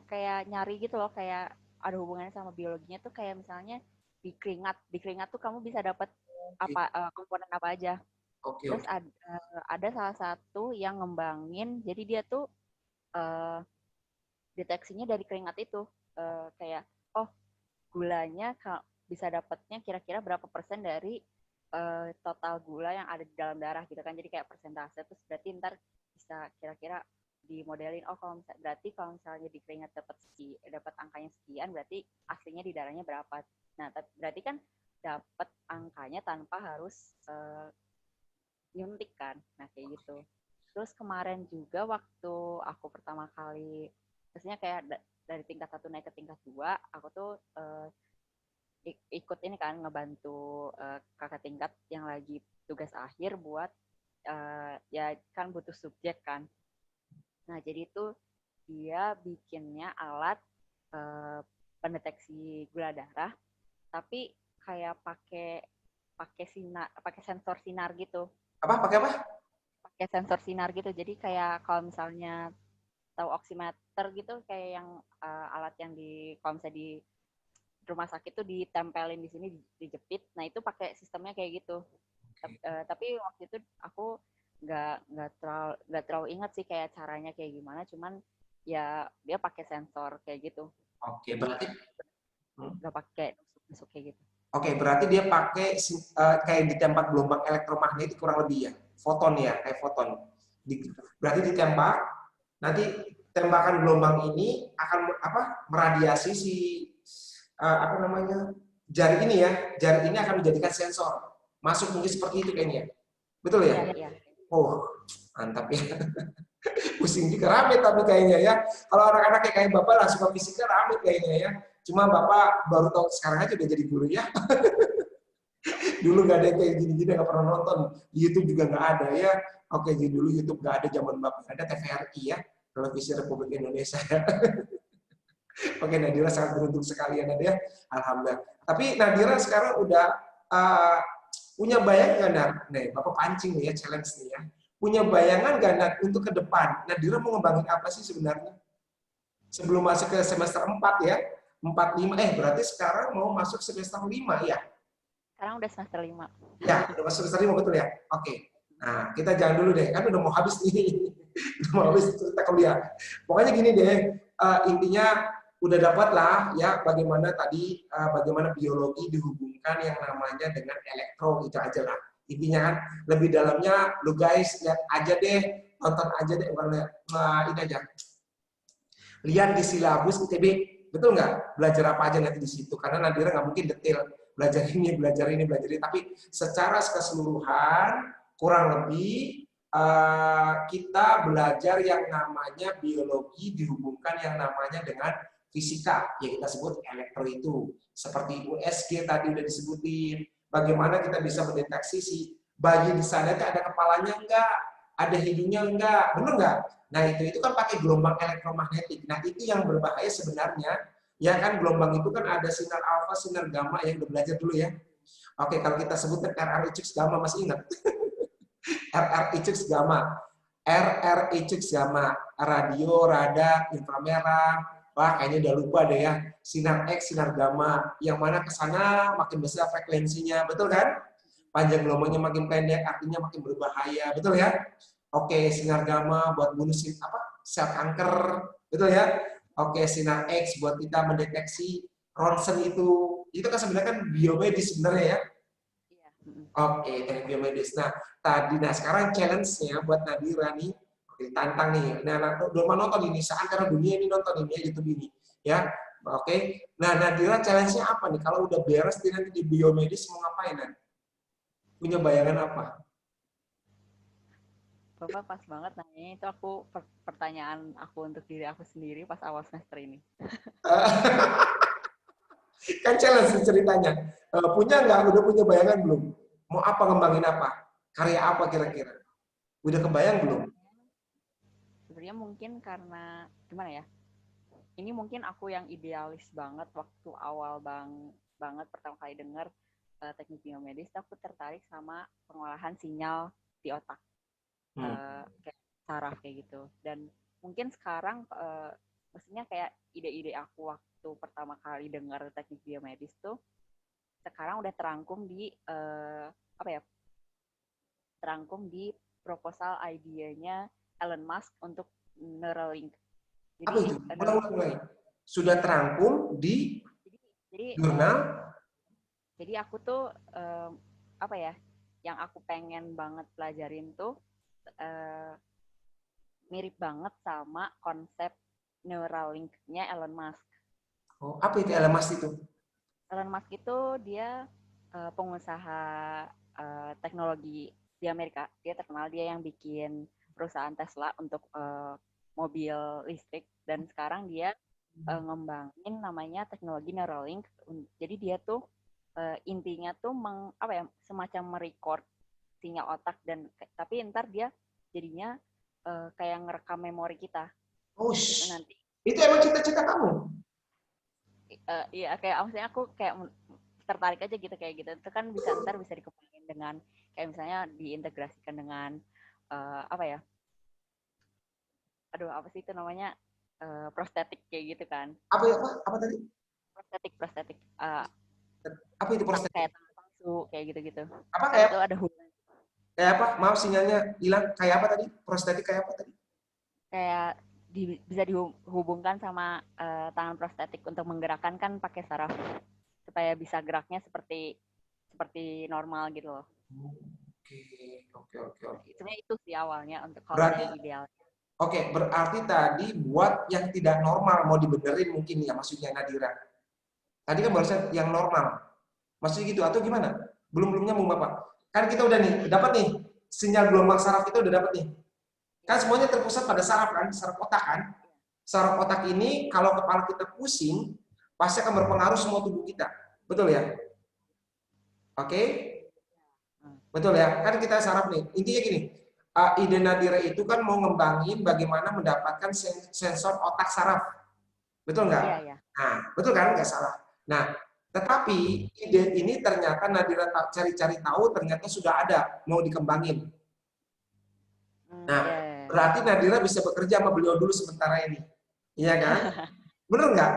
kayak nyari gitu loh, kayak ada hubungannya sama biologinya tuh, kayak misalnya di keringat tuh kamu bisa dapat Oke, apa komponen apa aja. oke, Terus oke. ada salah satu yang ngembangin, jadi dia tuh uh, deteksinya dari keringat itu, kayak oh gulanya bisa dapatnya kira-kira berapa persen dari total gula yang ada di dalam darah gitu kan, jadi kayak persentase. Terus berarti ntar bisa kira-kira dimodelin, oh berarti kalau misalnya di keringat dapat angkanya sekian, berarti aslinya di darahnya berapa. Nah, berarti kan dapat angkanya tanpa harus nyuntik kan. Nah, kayak gitu. Terus kemarin juga waktu aku pertama kali, maksudnya kayak dari tingkat 1 naik ke tingkat 2, aku tuh ikut ini kan, ngebantu kakak tingkat yang lagi tugas akhir buat ya kan butuh subjek kan. Nah, jadi itu dia bikinnya alat pendeteksi gula darah, tapi kayak pakai sensor sinar gitu. Apa? Pakai apa? Pakai sensor sinar gitu. Jadi kayak kalau misalnya tahu oximeter gitu, kayak yang alat yang kalau misalnya di rumah sakit tuh ditempelin di sini, dijepit. Nah, itu pakai sistemnya kayak gitu. Tapi waktu itu aku nggak terlalu ingat sih kayak caranya kayak gimana, cuman ya dia pakai sensor kayak gitu. Oke, Jadi berarti. nggak pakai nusuk kayak gitu. Oke, berarti dia pakai kayak ditembak gelombang elektromagnetik kurang lebih ya, foton ya, kayak foton. Berarti ditembak, nanti tembakan gelombang ini akan apa? Meradiasi si apa namanya jari ini ya, jari ini akan menjadikan sensor. Masuk mungkin seperti itu kayaknya. Betul ya? Iya, iya. Oh, mantap ya. Pusing juga rame tapi kayaknya ya. Kalau anak-anak kayak bapak lah suka fisika rame kayaknya ya. Cuma bapak baru tahu sekarang aja udah jadi guru ya. Dulu nggak ada yang kayak gini-gini, nggak pernah nonton. Di YouTube juga nggak ada ya. Oke, jadi dulu YouTube nggak ada, zaman bapak ada TVRI ya, Televisi Republik Indonesia. Oke, Nadira sangat beruntung sekali ya Nadia. Alhamdulillah. Tapi Nadira sekarang udah uh, punya bayangan nggak? Nih, bapak pancing nih ya, challenge nih ya. Punya bayangan nggak Nad, untuk ke depan? Nadira mau ngembangin apa sih sebenarnya? Sebelum masuk ke semester 4 ya, 4 5 berarti sekarang mau masuk semester 5 ya. Sekarang udah semester 5. Ya, udah masuk semester 5 betul ya? Oke. Nah, kita jangan dulu deh, kan udah mau habis nih. Udah mau habis cerita kuliah. Pokoknya gini deh, intinya udah dapat lah ya bagaimana tadi bagaimana biologi dihubungkan yang namanya dengan elektro, itu aja lah. Intinya kan, lebih dalamnya lu guys lihat aja deh, tonton aja deh, ini aja. Lihat di silabus ITB, betul nggak? Belajar apa aja nanti di situ, karena Nadira nggak mungkin detail belajar ini, belajar ini, belajar ini, tapi secara keseluruhan kurang lebih kita belajar yang namanya biologi dihubungkan yang namanya dengan fisika, yang kita sebut elektro itu. Seperti USG tadi udah disebutin, bagaimana kita bisa mendeteksi si bayi di sana itu ada kepalanya enggak, ada hidungnya enggak, benar nggak? Nah itu kan pakai gelombang elektromagnetik. Nah itu yang berbahaya sebenarnya, ya kan gelombang itu kan ada sinar alfa, sinar gamma yang udah belajar dulu ya. Oke, kalau kita sebutkan RRIX gamma masih ingat? RRIX gamma, RRIX gamma, radio, radar, inframerah. Wah, kayaknya udah lupa deh ya. Sinar X, sinar gamma. Yang mana ke sana makin besar frekuensinya, betul kan? Panjang gelombangnya makin pendek, artinya makin berbahaya, betul ya? Oke, sinar gamma buat bunuh sel kanker, betul ya? Oke, sinar X buat kita mendeteksi ronsen itu kan sebenarnya kan biomedis sebenarnya ya. Oke, teknik biomedis. Nah, sekarang challenge-nya buat Nadira nih, oke, tantang nih. Nah, udah nonton ini, seantero dunia ini nonton ini ya, YouTube ini, ya. Oke. Nah, Nadira challenge-nya apa nih? Kalau udah beres nanti di biomedis mau ngapain nanti? Punya bayangan apa? Bapak pas banget nanya itu, aku pertanyaan aku untuk diri aku sendiri pas awal semester ini. Kan challenge ceritanya. Punya nggak? Udah punya bayangan belum? Mau apa, ngembangin apa? Karya apa kira-kira? Udah kebayang belum? Sebenarnya mungkin karena gimana ya? Ini mungkin aku yang idealis banget waktu awal banget pertama kali dengar teknik biomedis, aku tertarik sama pengolahan sinyal di otak. Kayak saraf kayak gitu. Dan mungkin sekarang maksudnya kayak ide-ide aku waktu pertama kali dengar teknik biomedis tuh sekarang udah terangkum di terangkum di proposal idenya Elon Musk untuk Neuralink. Jadi, apa itu? Mulai. Sudah terangkum di jurnal. Jadi aku tuh yang aku pengen banget pelajarin tuh mirip banget sama konsep Neuralink-nya Elon Musk. Oh, apa itu Elon Musk itu? Elon Musk itu dia pengusaha teknologi di Amerika. Dia terkenal, dia yang bikin perusahaan Tesla untuk mobil listrik, dan sekarang dia ngembangin namanya teknologi Neuralink. Jadi dia tuh intinya tuh semacam merecord sinyal otak, dan tapi ntar dia jadinya kayak ngerekam memori kita. Oh, nanti. Itu emang cita-cita kamu? Iya, kayak maksudnya aku kayak tertarik aja gitu kayak gitu. Itu kan ntar bisa dikembangin dengan kayak misalnya diintegrasikan dengan apa sih itu namanya, prostetik kayak gitu kan. Apa tadi? Prostetik. Apa itu prostetik? Kayak tangan palsu kayak gitu-gitu. Apa kayak? Itu ada hubungan. Kayak apa? Maaf sinyalnya hilang. Kayak apa tadi? Prostetik kayak apa tadi? Kayak bisa dihubungkan sama tangan prostetik untuk menggerakkan kan pakai saraf supaya bisa geraknya seperti normal gitu loh. Oke. Sebenarnya itu sih awalnya untuk kalau yang ideal. Oke, berarti tadi buat yang tidak normal mau dibenerin mungkin ya maksudnya Nadira. Tadi kan barusan yang normal. Maksudnya gitu atau gimana? Belum nyambung Bapak. Kan kita udah nih, dapat nih sinyal gelombang saraf kita udah dapat nih. Kan semuanya terpusat pada saraf kan, saraf otak kan. Saraf otak ini kalau kepala kita pusing, pasti akan berpengaruh semua tubuh kita. Betul ya? Oke? Betul ya? Kan kita saraf nih. Intinya gini, ide Nadira itu kan mau ngembangin bagaimana mendapatkan sensor otak saraf. Betul nggak? Iya. Nah, betul kan? Nggak salah. Nah, tetapi ide ini ternyata Nadira cari-cari tahu ternyata sudah ada, mau dikembangin. Nah, berarti Nadira bisa bekerja sama beliau dulu sementara ini. Iya kan? Bener nggak?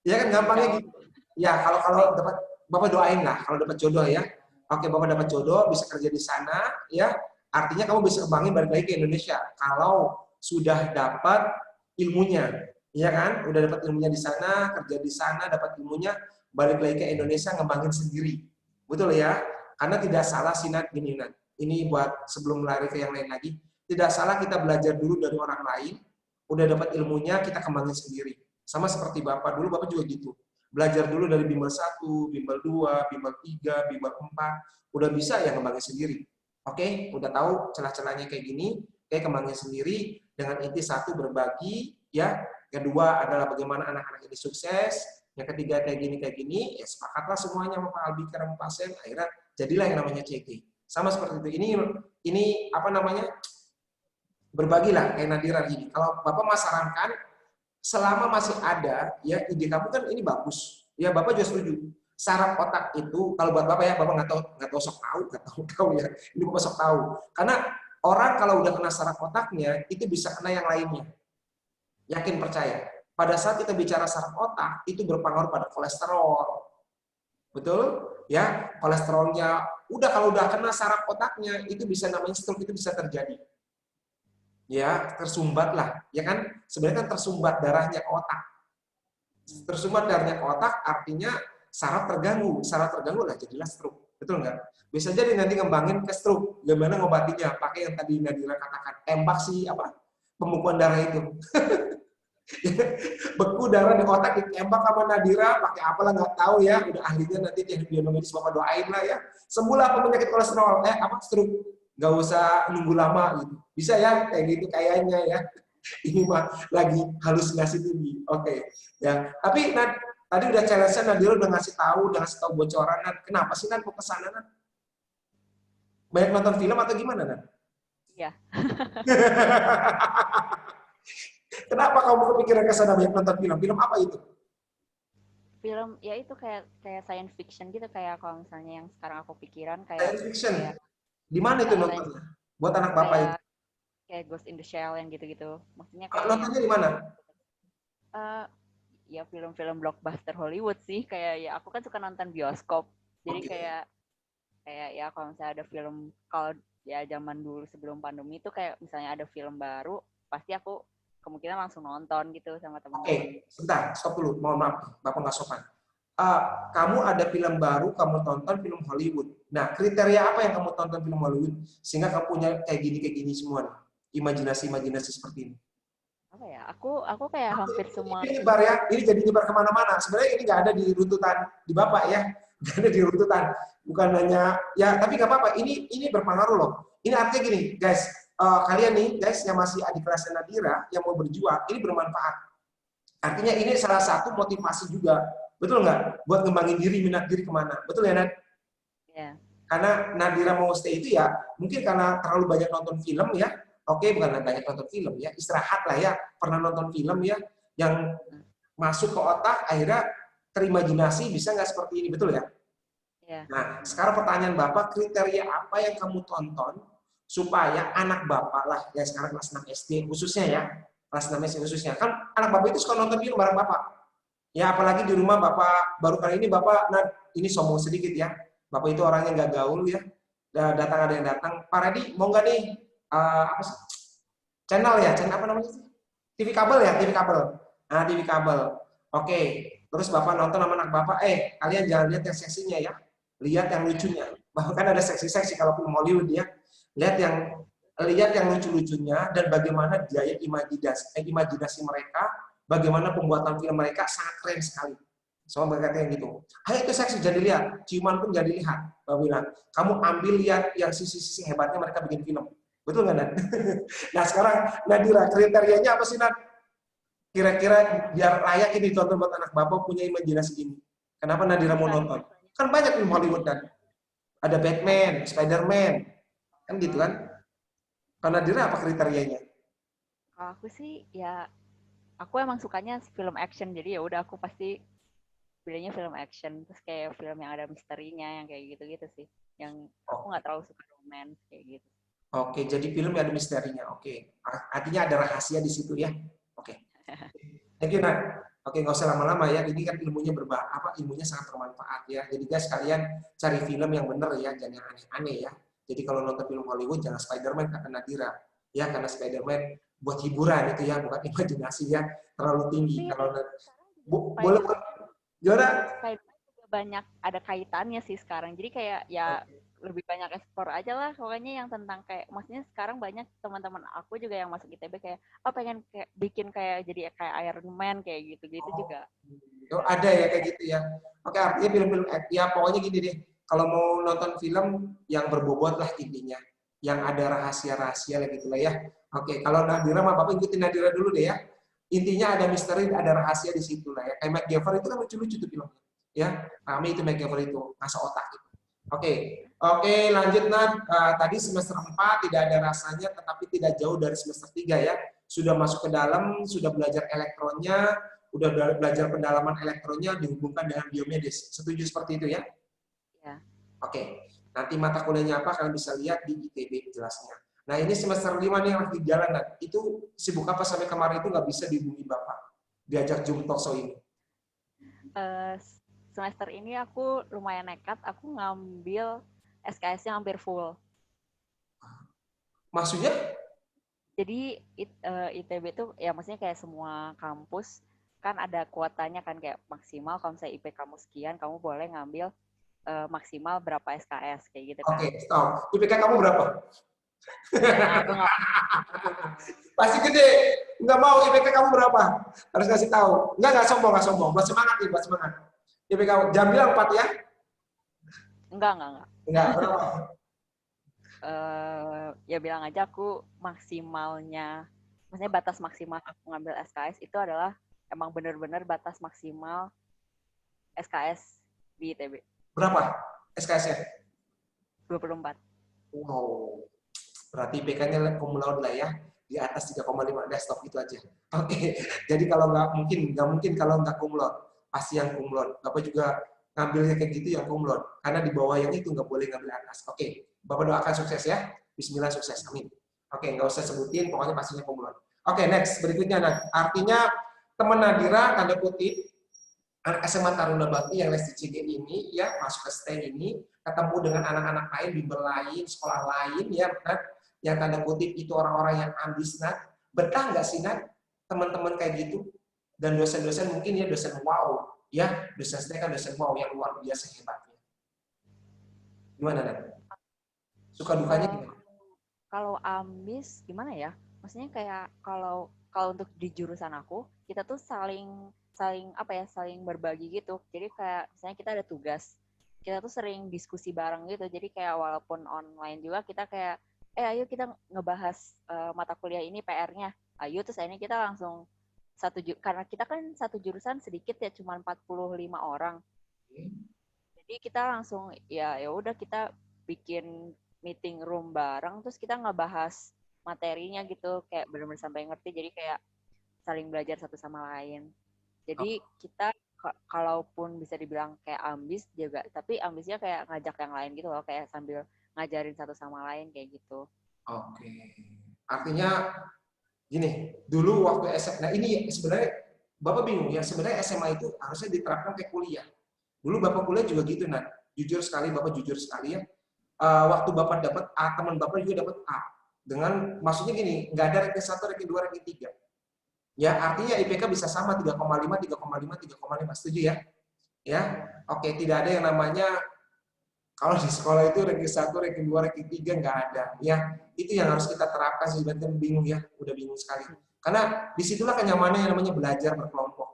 Iya kan gampangnya gitu. Ya, kalau dapat, Bapak doain lah kalau dapat jodoh ya. Oke, Bapak dapat jodoh, bisa kerja di sana, ya. Artinya kamu bisa kembangin balik lagi ke Indonesia. Kalau sudah dapat ilmunya, iya kan? Udah dapat ilmunya di sana, kerja di sana, dapat ilmunya, balik lagi ke Indonesia ngembangin sendiri. Betul ya? Karena tidak salah sih Nat, gini Nat. Ini buat sebelum lari ke yang lain lagi. Tidak salah kita belajar dulu dari orang lain, udah dapat ilmunya, kita kembangin sendiri. Sama seperti Bapak, dulu Bapak juga gitu. Belajar dulu dari bimbel 1, bimbel 2, bimbel 3, bimbel 4, udah bisa ya kembangin sendiri. Oke, udah tahu celah-celahnya kayak gini, oke kembangin sendiri dengan inti satu berbagi, ya. Kedua adalah bagaimana anak-anak ini sukses. Yang ketiga kayak gini, ya sepakatlah semuanya sama Pak Albikar sama Pak Sen, akhirnya jadilah yang namanya CG. Sama seperti itu. Ini apa namanya? Berbagilah kayak Nadira gini. Kalau Bapak mas sarankan, selama masih ada ya ide kamu kan ini bagus. Ya Bapak juga setuju. Saraf otak itu kalau buat Bapak ya Bapak nggak tahu sok tahu ya. Ini Bapak sok tahu. Karena orang kalau udah kena saraf otaknya itu bisa kena yang lainnya. Yakin percaya. Pada saat kita bicara saraf otak itu berpengaruh pada kolesterol. Betul? Ya, kolesterolnya kalau udah kena saraf otaknya itu bisa namanya stroke, itu bisa terjadi. Ya tersumbat lah, ya kan? Sebenarnya kan tersumbat darahnya ke otak. Tersumbat darahnya ke otak artinya saraf terganggu lah jadilah stroke. Betul nggak? Bisa jadi nanti ngembangin ke stroke. Gimana ngobatinya? Pakai yang tadi Nadira katakan, tembak sih apa? Pembekuan darah itu. Beku darah di otak ditembak sama Nadira, pakai apalah nggak tahu ya. Udah ahlinya nanti teknik biomedis Bapak doain lah ya. Sembuhlah penyakit kolesterol, stroke. Nggak usah nunggu lama gitu. Bisa ya kayak gitu kayaknya ya. Ini mah lagi halusinasi tinggi. Oke. Ya. Tapi tadi udah challenge-nya Nadira udah ngasih tahu bocoran. Kenapa sih kok kesana Nat? Banyak nonton film atau gimana Nat? Iya. Kenapa kamu kepikiran kesana banyak nonton film? Film apa itu? Film ya itu kayak science fiction gitu, kayak kalau misalnya yang sekarang aku pikiran Science fiction. kayak Di mana itu nontonnya? Buat anak Bapak itu. Kayak Ghost in the Shell yang gitu-gitu. Maksudnya kayak nontonnya di mana? Ya film-film blockbuster Hollywood sih. Kayak ya aku kan suka nonton bioskop. Jadi kayak ya kalau misalnya ada film, kalau ya zaman dulu sebelum pandemi itu kayak misalnya ada film baru, pasti aku kemungkinan langsung nonton gitu sama teman-teman. Oke, sebentar, stop dulu. Mohon maaf, Bapak nggak sopan. Kamu ada film baru, kamu tonton film Hollywood. Nah, kriteria apa yang kamu tonton film Hollywood sehingga kamu punya kayak gini semua, imajinasi seperti ini? Apa ya? Aku kayak hampir semua. Ini nyebar ya, ini jadi nyebar kemana-mana. Sebenarnya ini nggak ada di runtutan di Bapak ya, nggak ada di runtutan. Bukan hanya ya, tapi nggak apa-apa. Ini berpengaruh loh. Ini artinya gini, guys. Kalian nih, guys, yang masih adik kelasnya Nadira, yang mau berjuang, ini bermanfaat. Artinya ini salah satu motivasi juga. Betul nggak? Buat ngembangin diri, minat diri kemana. Betul ya, Nad? Ya. Karena Nadira mau stay itu ya, mungkin karena terlalu banyak nonton film ya. Oke, bukan banyak nonton film ya. Istirahat lah ya. Pernah nonton film ya, yang masuk ke otak, akhirnya terimajinasi, bisa nggak seperti ini. Betul ya? Ya. Nah, sekarang pertanyaan Bapak, kriteria apa yang kamu tonton supaya anak Bapak lah, ya sekarang kelas 6 SD khususnya ya, kelas 6 SD khususnya, kan anak Bapak itu suka nonton film bareng Bapak. Ya apalagi di rumah Bapak, baru kali ini Bapak, nah ini sombong sedikit ya, Bapak itu orangnya nggak gaul ya, datang ada yang datang, Pak Redi mau nggak nih, apa sih, channel apa namanya sih? TV kabel ya, TV kabel. Nah, TV kabel. Oke, terus Bapak nonton sama anak Bapak, kalian jangan lihat yang seksinya ya, lihat yang lucunya. Bahkan ada seksi-seksi kalau film Hollywood ya. Lihat yang lucu-lucunya dan bagaimana daya imajinasi mereka, bagaimana pembuatan film mereka sangat keren sekali. Sama berkata yang gitu. Ayo itu seksi jadi lihat, ciuman pun jadi lihat. Bapak bilang, kamu ambil lihat yang sisi-sisi hebatnya mereka bikin film. Betul nggak, Nat? Nah sekarang Nadira, kriterianya apa sih, Nat? Kira-kira biar layak ini ditonton buat anak Bapak punya imajinasi ini. Kenapa Nadira mau nonton? Kan banyak film Hollywood, Nat. Ada Batman, Spider-Man, kan gitu kan? Kalau Nadira apa kriterianya? Kalau aku sih ya, aku emang sukanya film action, jadi ya udah aku pasti pilihnya film action, terus kayak film yang ada misterinya, yang kayak gitu-gitu sih. Yang aku nggak terlalu suka romance kayak gitu. Oke, jadi film yang ada misterinya. Oke, artinya ada rahasia di situ ya. Oke. Thank you, Nat. Oke, nggak usah lama-lama ya. Ini kan ilmunya ilmunya sangat bermanfaat ya. Jadi guys, kalian cari film yang bener ya, jangan yang aneh-aneh ya. Jadi kalau nonton film Hollywood jangan Spider-Man kata Nadira. Ya, karena Spider-Man buat hiburan itu ya, bukan imajinasi ya, terlalu tinggi. Kalau boleh gimana? Spider-Man juga banyak ada kaitannya sih sekarang. Jadi kayak ya lebih banyak ekspor aja lah pokoknya yang tentang kayak maksudnya sekarang banyak teman-teman aku juga yang masuk ITB kayak pengen kayak bikin kayak jadi kayak Iron Man kayak gitu-gitu Oh, juga. oh, ada ya kayak gitu ya. Oke, artinya film-film ya pokoknya gini deh. Kalau mau nonton film yang berbobot lah intinya, yang ada rahasia-rahasia lah gitu lah ya. Oke, kalau Nadira mah Bapak ikutin Nadira dulu deh ya. Intinya ada misteri, ada rahasia di situ lah ya. Kayak MacGyver itu kan lucu-lucu tuh filmnya. Ya, rame itu MacGyver itu, ngasah otak gitu. Oke, oke lanjut Nad. Tadi semester 4 tidak ada rasanya, tetapi tidak jauh dari semester 3 ya. Sudah masuk ke dalam, sudah belajar elektronnya, udah belajar pendalaman elektronnya dihubungkan dengan biomedis. Setuju seperti itu ya? Ya. Oke. Nanti mata kuliahnya apa kalian bisa lihat di ITB jelasnya. Nah ini semester 5 nih yang lagi jalan. Nah, itu sibuk apa sampai kemarin itu nggak bisa dihubungi Bapak? Diajak Zoom talkshow ini. Eh, semester ini aku lumayan nekat, aku ngambil SKS-nya hampir full. Maksudnya? Jadi ITB itu ya maksudnya kayak semua kampus kan ada kuotanya kan kayak maksimal kalau misalnya IP kamu sekian kamu boleh ngambil maksimal berapa SKS kayak gitu kan. Oke, stop. IPK kamu berapa? Nah, aku nggak Pasti gede. Nggak mau IPK kamu berapa? Harus kasih tahu. Nggak sombong, nggak sombong. Buat semangat nih, buat semangat. IPK kamu. Jangan bilang 4 ya. enggak. Enggak, berapa? Ya bilang aja aku maksimalnya, maksudnya batas maksimal aku ngambil SKS itu adalah emang benar-benar batas maksimal SKS di ITB Berapa SKS-nya? 24. Wow. Berarti IPK-nya cum laude lah ya. Di atas 3,5 desktop itu aja. Oke. Jadi kalau nggak mungkin kalau nggak cum laude. Pasti yang cum laude. Bapak juga ngambilnya kayak gitu yang cum laude. Karena di bawah yang itu nggak boleh ngambil atas. Oke. Bapak doakan sukses ya. Bismillah sukses. Amin. Oke, nggak usah sebutin, pokoknya pastinya cum laude. Oke, next. Berikutnya, nah. Artinya teman Nadira, tanda kutip, anak SMA Taruna Bakti yang les di CG ini, ya, masuk ke STEM ini, ketemu dengan anak-anak lain, bimbel lain, sekolah lain, ya, Nat, yang tanda kutip itu orang-orang yang ambis, Nat. Betah nggak sih, Nat, teman-teman kayak gitu? Dan dosen-dosen mungkin ya dosen wow, ya, dosen STEM kan dosen wow yang luar biasa hebatnya. Gimana, Nat? Suka dukanya Uh, gimana? kalau ambis gimana ya? Maksudnya kayak kalau kalau untuk di jurusan aku, kita tuh saling saling apa ya, saling berbagi gitu. Jadi kayak misalnya kita ada tugas, kita tuh sering diskusi bareng gitu. Jadi kayak walaupun online juga kita kayak ayo kita ngebahas mata kuliah ini PR-nya. Ayo terus akhirnya kita langsung karena kita kan satu jurusan sedikit ya cuma 45 orang. Jadi kita langsung ya udah kita bikin meeting room bareng terus kita ngebahas materinya gitu kayak benar-benar sampai ngerti jadi kayak saling belajar satu sama lain. Jadi kita kalaupun bisa dibilang kayak ambis juga tapi ambisnya kayak ngajak yang lain gitu loh kayak sambil ngajarin satu sama lain kayak gitu. Oke. Artinya gini, dulu waktu SMA, nah ini sebenarnya Bapak bingung ya, sebenarnya SMA itu harusnya diterapkan kayak kuliah. Dulu Bapak kuliah juga gitu, nah. Jujur sekali, Bapak jujur sekali ya. Waktu Bapak dapat A, teman Bapak juga dapat A. Dengan, maksudnya gini, nggak ada ranking 1, ranking 2, ranking 3. Ya, artinya IPK bisa sama 3,5, 3,5, 3,5. Setuju ya? Ya, oke, tidak ada yang namanya kalau di sekolah itu ranking 1, ranking 2, ranking 3 nggak ada. Ya, itu yang harus kita terapkan sih. Sebenarnya bingung ya, udah bingung sekali. Karena disitulah kenyamanannya yang namanya belajar berkelompok.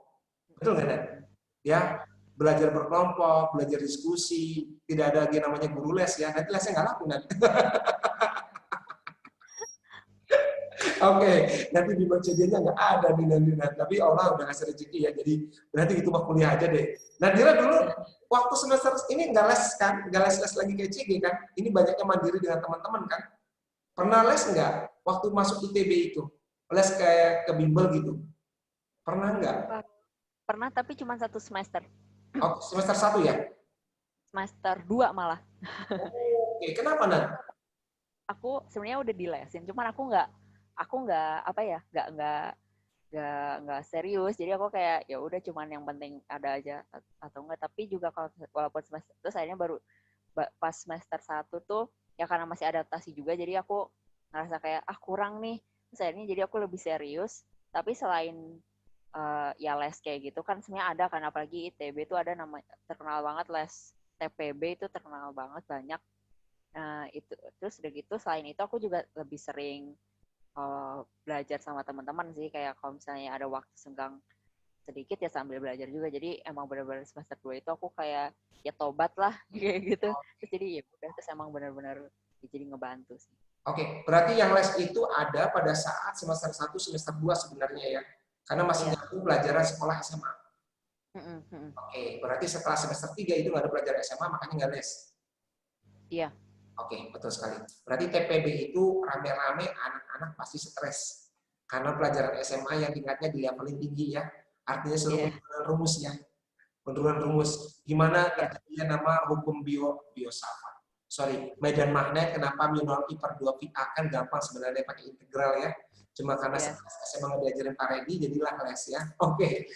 Betul nggak, Dan? Ya, belajar berkelompok, belajar diskusi, tidak ada lagi namanya guru les ya. Nanti lesnya nggak laku nanti. Oke, nanti di CJ-nya nggak ada nih nanti. Tapi Allah udah ngasih rezeki ya. Jadi berarti itu mah kuliah aja deh. Nah, Dira dulu waktu semester ini nggak les kan? Nggak les-les lagi kayak CG kan? Ini banyaknya mandiri dengan teman-teman kan? Pernah les nggak waktu masuk ITB itu? Les kayak ke bimbel gitu? Pernah nggak? Pernah tapi cuma satu semester. Oh, semester 1 ya? Semester 2 malah. Oke, kenapa Nan? Aku sebenarnya udah dilesin, cuman aku nggak apa ya, nggak serius. Jadi aku kayak ya udah cuman yang penting ada aja atau enggak. Tapi juga kalau walaupun semester terus akhirnya baru pas semester 1 tuh ya karena masih adaptasi juga jadi aku ngerasa kayak kurang nih. Terus akhirnya jadi aku lebih serius. Tapi selain ya les kayak gitu kan sebenarnya ada kan apalagi ITB itu ada namanya terkenal banget les TPB itu terkenal banget banyak. Nah, itu terus udah gitu selain itu aku juga lebih sering belajar sama teman-teman sih, kayak kalau misalnya ada waktu senggang sedikit ya sambil belajar juga. Jadi emang benar-benar semester 2 itu aku kayak ya tobat lah kayak gitu. Terus jadi ya udah, terus emang benar-benar jadi ngebantu sih. Oke, berarti yang les itu ada pada saat semester 1, semester 2 sebenarnya ya. Karena masih Iya. nyambung pelajaran sekolah SMA. Mm-mm, mm-mm. Oke, berarti setelah semester 3 itu nggak ada pelajaran SMA, makanya nggak les. Iya. Oke, betul sekali. Berarti TPB itu rame-rame anak-anak pasti stres. Karena pelajaran SMA yang tingkatnya di level tinggi ya. Artinya suruh Iya. penurunan rumus ya. Penurunan rumus. Gimana Iya. terjadinya nama hukum biosafat. Sorry, medan magnet kenapa mu 0 I per 2 pi A kan gampang sebenarnya pakai integral ya. Cuma karena Iya. SMA nggak diajarin Pak Redi, jadilah les ya. Oke.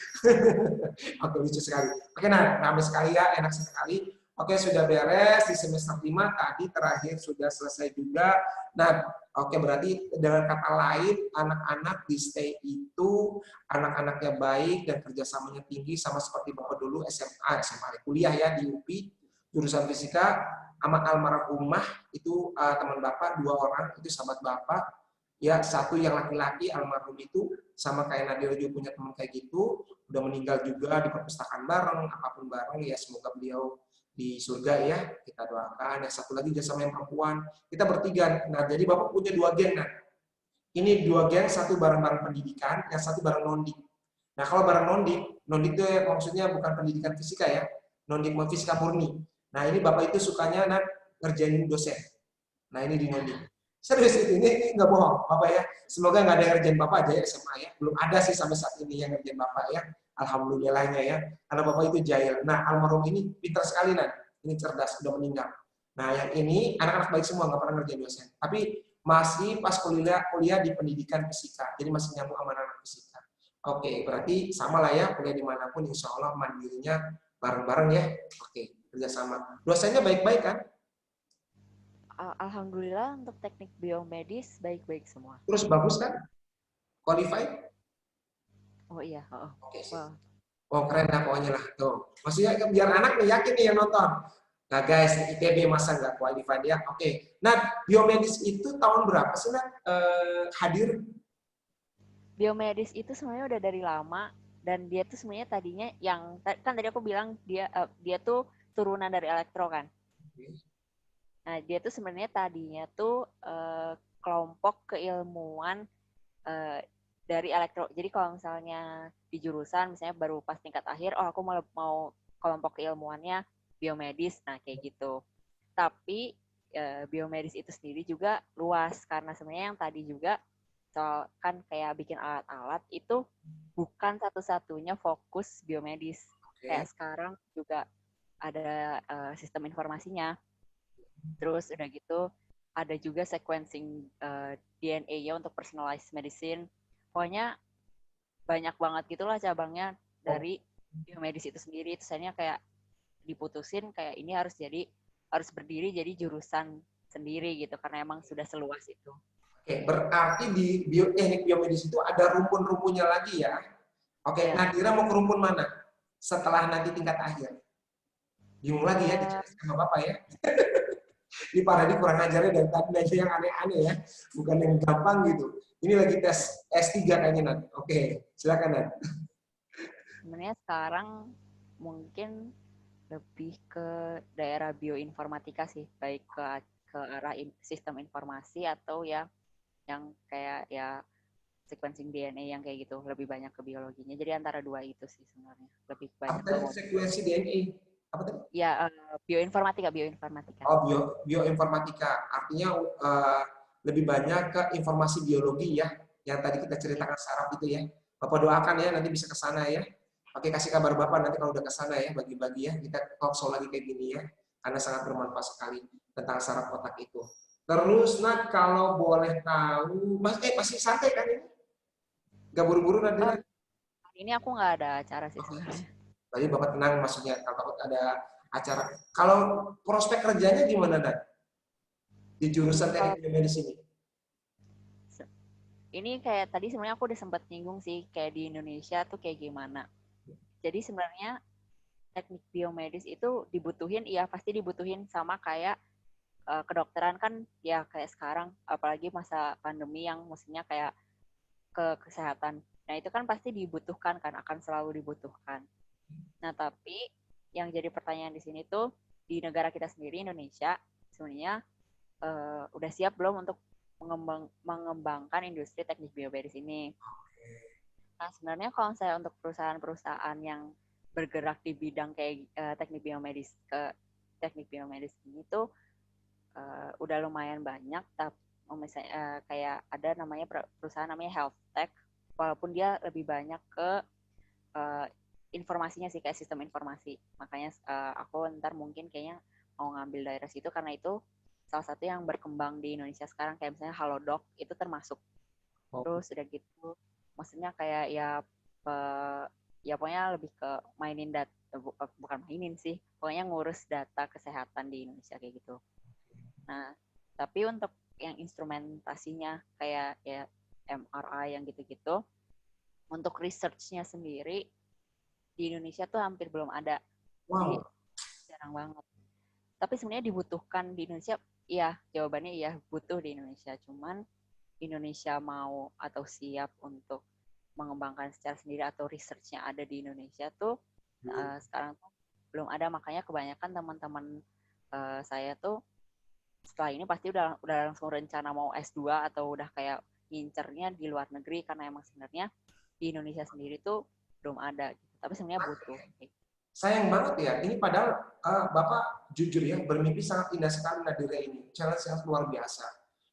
Oke, lucu sekali. Oke, nah, ramai sekali ya, enak sekali. Oke, sudah beres di semester 5 tadi terakhir sudah selesai juga. Nah, oke berarti dengan kata lain anak-anak di stay itu anak-anaknya baik dan kerjasamanya tinggi sama seperti Bapak dulu SMA kuliah ya di UPI jurusan fisika sama almarhumah itu teman Bapak 2 orang itu sahabat Bapak ya, satu yang laki-laki almarhum itu sama kayak Nadia juga punya teman kayak gitu, udah meninggal juga di perpustakaan bareng, apapun bareng ya, semoga beliau di surga ya, kita doakan. Yang satu lagi juga sama yang perempuan, kita bertiga. Nah, jadi Bapak punya 2 geng. Nah, ini 2 geng, satu bareng-bareng pendidikan, yang satu bareng nondik. Nah, kalau bareng nondik, nondik itu ya, maksudnya bukan pendidikan fisika ya, nondik fisika murni. Nah, ini Bapak itu sukanya ngerjain dosen. Nah, ini di nondik. Serius itu, ini nggak bohong, Bapak ya. Semoga nggak ada yang ngerjain Bapak aja ya SMA ya. Belum ada sih sampai saat ini yang ngerjain Bapak ya. Alhamdulillahnya ya. Karena Bapak itu jahil. Nah, almarhum ini pintar sekali, Nan. Ini cerdas, udah meninggal. Nah, yang ini anak-anak baik semua, nggak pernah ngerjain dosen. Tapi masih pas kuliah di pendidikan fisika. Jadi masih nyambung sama anak fisika. Oke, berarti sama lah ya, kuliah dimanapun insya Allah mandirinya bareng-bareng ya. Oke, kerjasama. Dosennya baik-baik kan? Alhamdulillah untuk teknik biomedis baik-baik semua. Terus bagus kan? Qualified? Oh iya. Oke sih. Wah. Oh keren lah pokoknya lah. Tuh. Maksudnya biar anak nih yakin nih yang nonton. Nah guys, ITB masa nggak qualified ya? Oke. Nah, biomedis itu tahun berapa sih Nat hadir? Biomedis itu sebenarnya udah dari lama, dan dia tuh sebenarnya tadinya yang kan tadi aku bilang dia tuh turunan dari elektro kan. Nah, dia tuh sebenarnya tadinya tuh kelompok keilmuan dari elektro. Jadi kalau misalnya di jurusan misalnya baru pas tingkat akhir, oh aku mau kelompok keilmuannya biomedis, nah kayak gitu. Tapi biomedis itu sendiri juga luas, karena sebenarnya yang tadi juga soal kan kayak bikin alat-alat itu bukan satu-satunya fokus biomedis. Kayak sekarang juga ada sistem informasinya. Terus udah gitu ada juga sequencing DNA-nya untuk personalized medicine. Pokoknya banyak banget gitulah cabangnya dari biomedis itu sendiri. Terus akhirnya kayak diputusin kayak ini harus berdiri jadi jurusan sendiri gitu, karena emang sudah seluas itu. Oke, berarti di teknik biomedis itu ada rumpun-rumpunnya lagi ya? Oke, Ya. Nadira mau ke rumpun mana? Setelah nanti tingkat akhir. Bingung lagi ya, dicari sama Bapak ya. Ini Pak Radi kurang ajarnya dari tadi aja yang aneh-aneh ya. Bukan yang gampang gitu. Ini lagi tes S3 kayaknya, Nat. Oke, silakan, Nat. Sebenarnya sekarang mungkin lebih ke daerah bioinformatika sih, baik ke arah sistem informasi atau ya yang kayak ya sequencing DNA yang kayak gitu, lebih banyak ke biologinya. Jadi antara dua itu sih sebenarnya, lebih Apa banyak ke tadi sekuensi DNA? Apa tadi? ya bioinformatika. Oh, bioinformatika. Artinya lebih banyak ke informasi biologi ya, yang tadi kita Ya. ceritakan saraf itu ya. Bapak doakan ya, nanti bisa ke sana ya. Oke, kasih kabar Bapak nanti kalau udah ke sana ya, bagi-bagi ya. Kita talk show lagi kayak gini ya, karena sangat bermanfaat sekali tentang saraf otak itu. Terus, Nat, kalau boleh tahu, masih santai kan ini? Gak buru-buru, Oh, Nadira? hari ini aku nggak ada acara sih sebenarnya. Tadi Bapak tenang, maksudnya kalau takut ada acara. Kalau prospek kerjanya gimana, Nat? Di jurusan Kalau teknik biomedis ini? ini kayak tadi sebenarnya aku udah sempat nyinggung sih, kayak di Indonesia tuh kayak gimana. Jadi sebenarnya teknik biomedis itu dibutuhin, iya pasti dibutuhin sama kayak kedokteran kan ya kayak sekarang, apalagi masa pandemi yang mestinya kayak ke kesehatan. Nah itu kan pasti dibutuhkan kan, akan selalu dibutuhkan. Nah tapi yang jadi pertanyaan di sini tuh di negara kita sendiri Indonesia sebenarnya udah siap belum untuk mengembangkan industri teknik biomedis ini. Nah sebenarnya kalau saya untuk perusahaan-perusahaan yang bergerak di bidang kayak teknik biomedis ini tuh udah lumayan banyak, tapi misalnya kayak ada namanya perusahaan namanya health tech, walaupun dia lebih banyak ke uh, informasinya sih, kayak sistem informasi. Makanya aku ntar mungkin kayaknya mau ngambil daerah situ karena itu salah satu yang berkembang di Indonesia sekarang, kayak misalnya Halodoc itu termasuk. Terus udah gitu, maksudnya kayak ya ya pokoknya lebih ke mainin data, bukan mainin sih, pokoknya ngurus data kesehatan di Indonesia kayak gitu. Nah, tapi untuk yang instrumentasinya kayak ya MRI yang gitu-gitu, untuk research-nya sendiri di Indonesia tuh hampir belum ada. Jadi Wow. jarang banget. Tapi sebenarnya dibutuhkan di Indonesia, iya, jawabannya iya, butuh di Indonesia. Cuman Indonesia mau atau siap untuk mengembangkan secara sendiri atau research-nya ada di Indonesia tuh sekarang tuh belum ada. Makanya kebanyakan teman-teman saya tuh setelah ini pasti udah langsung rencana mau S2 atau udah kayak ngincernya di luar negeri karena emang sebenarnya di Indonesia sendiri tuh belum ada gitu. Tapi sebenarnya butuh. Sayang banget ya, ini padahal Bapak jujur ya, bermimpi sangat indah sekali Nadira ini. Challenge yang luar biasa.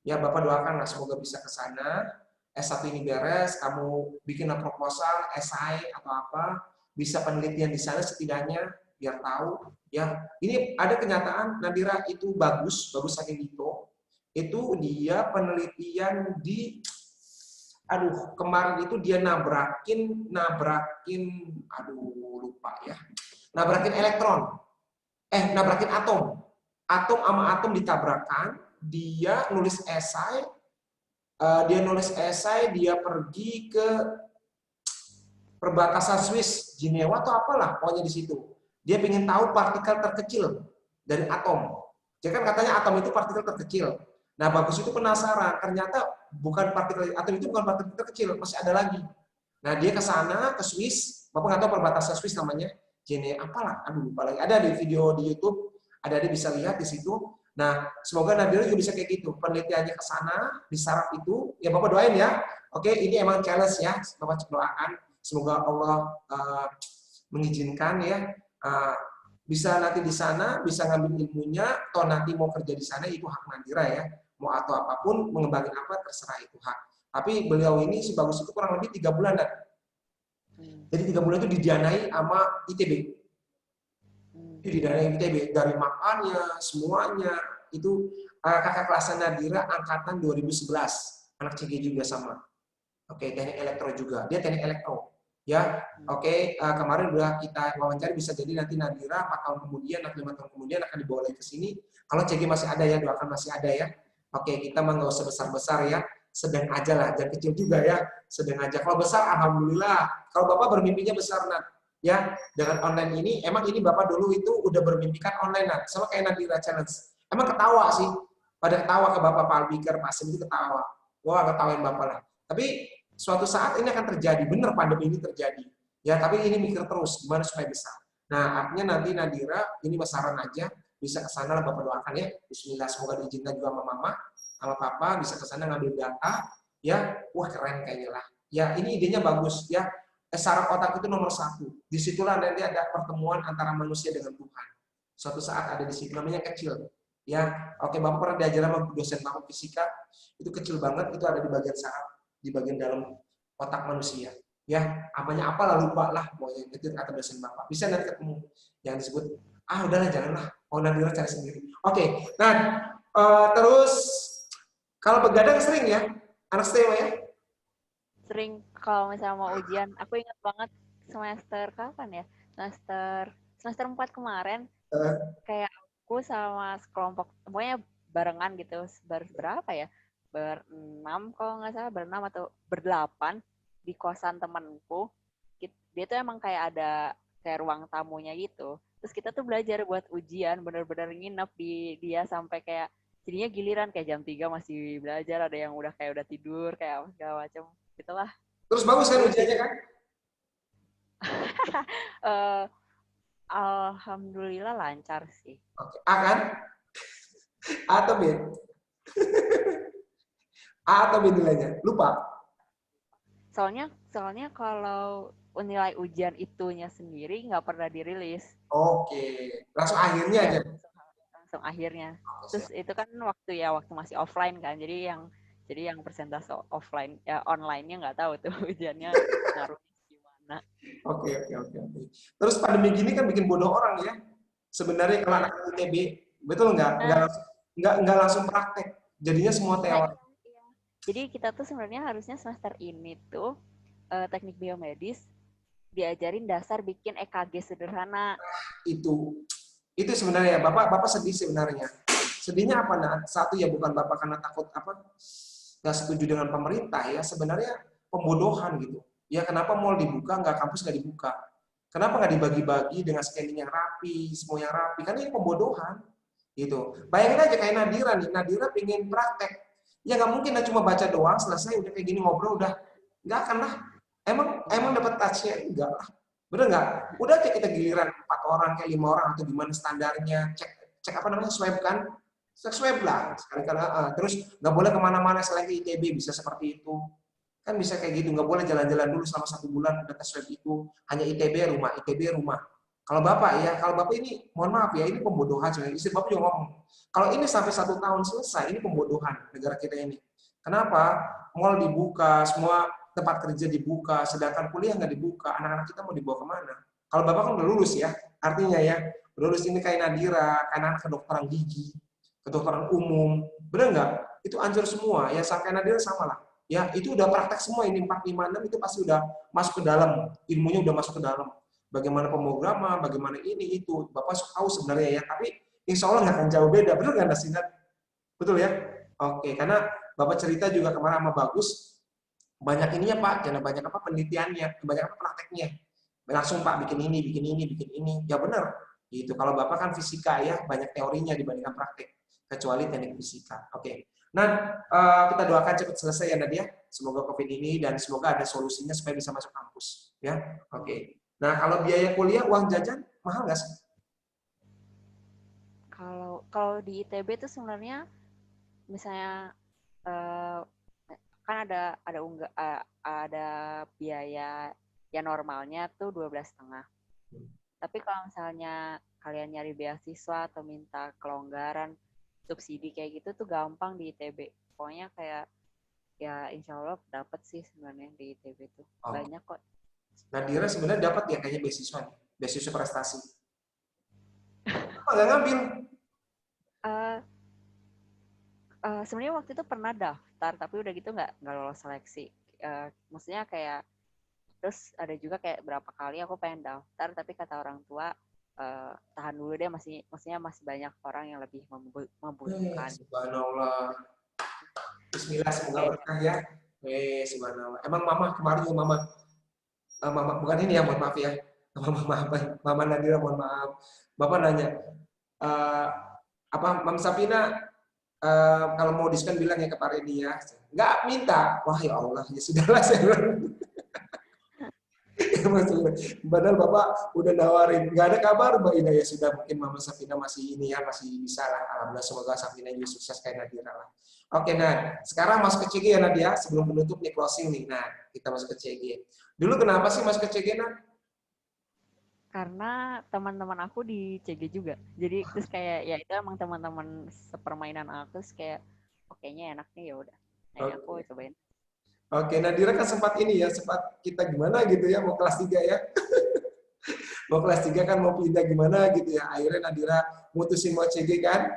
Ya Bapak doakan lah semoga bisa ke sana. S1 ini beres, kamu bikin proposal, esai atau apa, bisa penelitian di sana setidaknya biar tahu. Ya, ini ada kenyataan Nadira itu bagus, bagus saking Dito. Itu dia penelitian di kemarin itu dia nabrakin lupa ya, nabrakin elektron, nabrakin atom, atom sama atom ditabrakkan, dia pergi ke perbatasan Swiss, Jenewa atau apalah, pokoknya di situ. Dia ingin tahu partikel terkecil dari atom. Jadi kan katanya atom itu partikel terkecil. Nah, bagus itu penasaran, ternyata bukan partikel atom itu bukan partikel terkecil, masih ada lagi. Nah, dia ke sana, ke Swiss, Bapak nggak tahu perbatasan Swiss namanya, apalah, lupa lagi. Ada di video di YouTube, ada dia bisa lihat di situ. Nah, semoga Nadira juga bisa kayak gitu. Penelitiannya ke sana, di saraf itu, ya Bapak doain ya. Oke, ini emang challenge ya, Bapak doakan. Semoga Allah mengizinkan ya, bisa nanti di sana, bisa ngambil ilmunya, atau nanti mau kerja di sana, itu hak Nadira ya. Mau atau apapun, mengembangin apa, terserah itu hak. Tapi beliau ini si bagus itu kurang lebih 3 bulan. Jadi 3 bulan itu didanai sama ITB. Didanai ITB. Dari makannya, semuanya. Itu kakak kelasnya Nadira angkatan 2011. Anak CG juga sama. Oke, teknik elektro juga. Dia teknik elektro. Ya, oke. Kemarin udah kita wawancara, bisa jadi nanti Nadira 4 tahun kemudian, atau 5 tahun kemudian akan dibawa lagi ke sini. Kalau CG masih ada ya, doakan masih ada ya. Oke, kita mah nggak usah besar-besar ya. Sedang aja lah, jangan kecil juga ya. Sedang aja. Kalau besar, alhamdulillah. Kalau Bapak bermimpinya besar, Nat. Ya, dengan online ini, emang ini Bapak dulu itu udah bermimpikan online, Nat. Sama kayak Nadira Challenge. Emang ketawa sih. Pada ketawa ke Bapak Pak Albikar, Pak Sim itu ketawa. Wah, ketawain Bapak lah. Tapi suatu saat ini akan terjadi, benar pandemi ini terjadi. Ya, tapi ini mikir terus, gimana supaya bisa. Nah, artinya nanti Nadira, ini besaran aja, bisa ke sana lah Bapak doakan ya. Bismillah, semoga diizinkan juga sama Mama, sama Papa, bisa ke sana ngambil data, ya, wah keren kayaknya lah. Ya, ini idenya bagus, ya. Saraf otak itu nomor 1. Disitulah nanti ada pertemuan antara manusia dengan Tuhan. Suatu saat ada di situ, namanya kecil. Ya, oke, Bapak pernah diajar sama dosen Bapak fisika, itu kecil banget, itu ada di bagian saraf, di bagian dalam otak manusia. Ya, apanya apalah lupa lah, pokoknya itu kata dosen Bapak. Bisa nanti ketemu yang disebut, udahlah janganlah, mau Nadira cari sendiri. Oke, nah terus kalau begadang sering ya, anak setewa ya? Sering kalau misalnya mau ujian, aku ingat banget semester kapan ya? Semester 4 kemarin, kayak aku sama sekelompok, pokoknya barengan gitu, berapa ya? Berenam kalau nggak salah, berenam atau berdelapan di kosan temanku. Dia tuh emang kayak ada kayak ruang tamunya gitu. Terus kita tuh belajar buat ujian, bener-bener nginep di dia sampai kayak jadinya giliran kayak jam 3 masih belajar, ada yang udah kayak udah tidur kayak apa segala macam gitulah. Terus bagus kan Seru sih. ujiannya kan? Eh, Alhamdulillah lancar sih. Oke. A kan? A atau B? A atau B nilainya? Lupa. Soalnya kalau nilai ujian itunya sendiri nggak pernah dirilis. Oke. Langsung akhirnya Iya, aja. langsung akhirnya. Oke, Terus siap. itu kan waktu masih offline kan. Jadi yang persentase offline ya online-nya nggak tahu tuh ujiannya ngaruhnya gimana. Oke, oke, oke, oke. Terus pandemi gini kan bikin bodoh orang ya. Sebenarnya kalau Nah, anak ITB, betul nggak? nah, Nggak langsung praktek. Jadinya semua nah teori. iya, iya. Jadi kita tuh sebenarnya harusnya semester ini tuh teknik biomedis diajarin dasar bikin EKG sederhana. Itu sebenarnya bapak sedih sebenarnya. Sedihnya apa? Nah, satu ya bukan bapak karena takut apa nggak setuju dengan pemerintah ya, sebenarnya pembodohan gitu ya. Kenapa mall dibuka, nggak kampus nggak dibuka? Kenapa nggak dibagi-bagi dengan scanning yang rapi, semua yang rapi? Kan ini pembodohan gitu. Bayangin aja kayak Nadira nih, Nadira pengen praktek, ya nggak mungkin lah cuma baca doang selesai udah kayak gini ngobrol udah, nggak akan lah. Emang Iya. dapat touch-nya enggak lah. Bener nggak? Udah kayak kita giliran 4 orang kayak 5 orang atau gimana standarnya, cek apa namanya, swab kan? Swab lah sekali-kali. Terus nggak boleh kemana-mana selain ke ITB, bisa seperti itu kan, bisa kayak gitu. Nggak boleh jalan-jalan dulu selama 1 bulan udah tes swab itu, hanya ITB rumah. Kalau bapak ini mohon maaf ya, ini pembodohan sebenarnya. Istri bapak juga ngomong kalau ini sampai 1 tahun selesai, ini pembodohan negara kita ini. Kenapa? Mall dibuka, semua tempat kerja dibuka, sedangkan kuliah nggak dibuka. Anak-anak kita mau dibawa kemana? Kalau bapak kan udah lulus ya, artinya ya lulus ini kayak Nadira, kayak anak kedokteran gigi, kedokteran umum, bener nggak? Itu anjur semua, ya sampai Nadira sama lah. Ya itu udah praktek semua, ini 4, 5, 6 itu pasti udah masuk ke dalam, ilmunya udah masuk ke dalam. Bagaimana pemrograman, bagaimana ini, itu. Bapak tahu sebenarnya ya, tapi insya Allah nggak akan jauh beda, bener nggak Nasinat? Betul ya? Oke, karena Bapak cerita juga kemarin sama Bagus, banyak ininya Pak, karena banyak apa penelitiannya, banyak apa prakteknya. Langsung Pak bikin ini. Ya benar. Gitu. Kalau Bapak kan fisika ya, banyak teorinya dibandingkan praktek. Kecuali teknik fisika. Oke. Nah, kita doakan cepat selesai ya Nadia. Semoga COVID ini dan semoga ada solusinya supaya bisa masuk kampus. Ya, oke. Nah, kalau biaya kuliah, uang jajan mahal nggak sih? Kalau kalau di ITB tuh sebenarnya misalnya eh, kan ada biaya ya normalnya tuh 12,5. Tapi kalau misalnya kalian nyari beasiswa atau minta kelonggaran subsidi kayak gitu tuh gampang di ITB. Pokoknya kayak ya insya Allah dapat sih sebenarnya di ITB tuh. Oh. Banyak kok. Nadira sebenarnya dapat ya kayaknya beasiswa nih, beasiswa prestasi. Apa nggak ngambil? Eh Sebenarnya waktu itu pernah daftar tapi udah gitu nggak lolos seleksi. Maksudnya kayak terus ada juga kayak berapa kali aku pengen daftar tapi kata orang tua tahan dulu deh, maksudnya masih banyak orang yang lebih membutuhkan. Subhanallah. Bismillah, semoga Kayak berkah ya. Subhanallah. Emang mama kemarin juga mama, mama bukan ini ya, mohon maaf ya. Mama Nadira, mohon maaf. Bapak nanya, eh, apa Mam Sapina, kalau mau diskon bilang ya ke Pak Redi ya. Nggak minta. Wah ya Allah, ya sudahlah saya bilang. Padahal Bapak udah nawarin, nggak ada kabar Mbak Ina, ya sudah, mungkin Mama Safina masih ini ya, masih bisa lah. Alhamdulillah, semoga Safina juga sukses kayak Nadira lah. Oke, nah sekarang masuk ke CG ya Nadia, sebelum menutup nih closing nih. Nah, kita masuk ke CG. Dulu kenapa sih masuk ke CG, Nad? karena teman-teman aku di CG juga. Jadi terus kayak ya itu emang teman-teman sepermainan aku, terus kayak oh, kayaknya enak nih, ya udah. Akhirnya aku Oke. cobain. Oke, Nadira kan sempat ini ya, sempat kita gimana gitu ya, mau kelas 3 ya. Mau kelas 3 kan mau pindah gimana gitu ya. Akhirnya Nadira mutusin mau CG kan.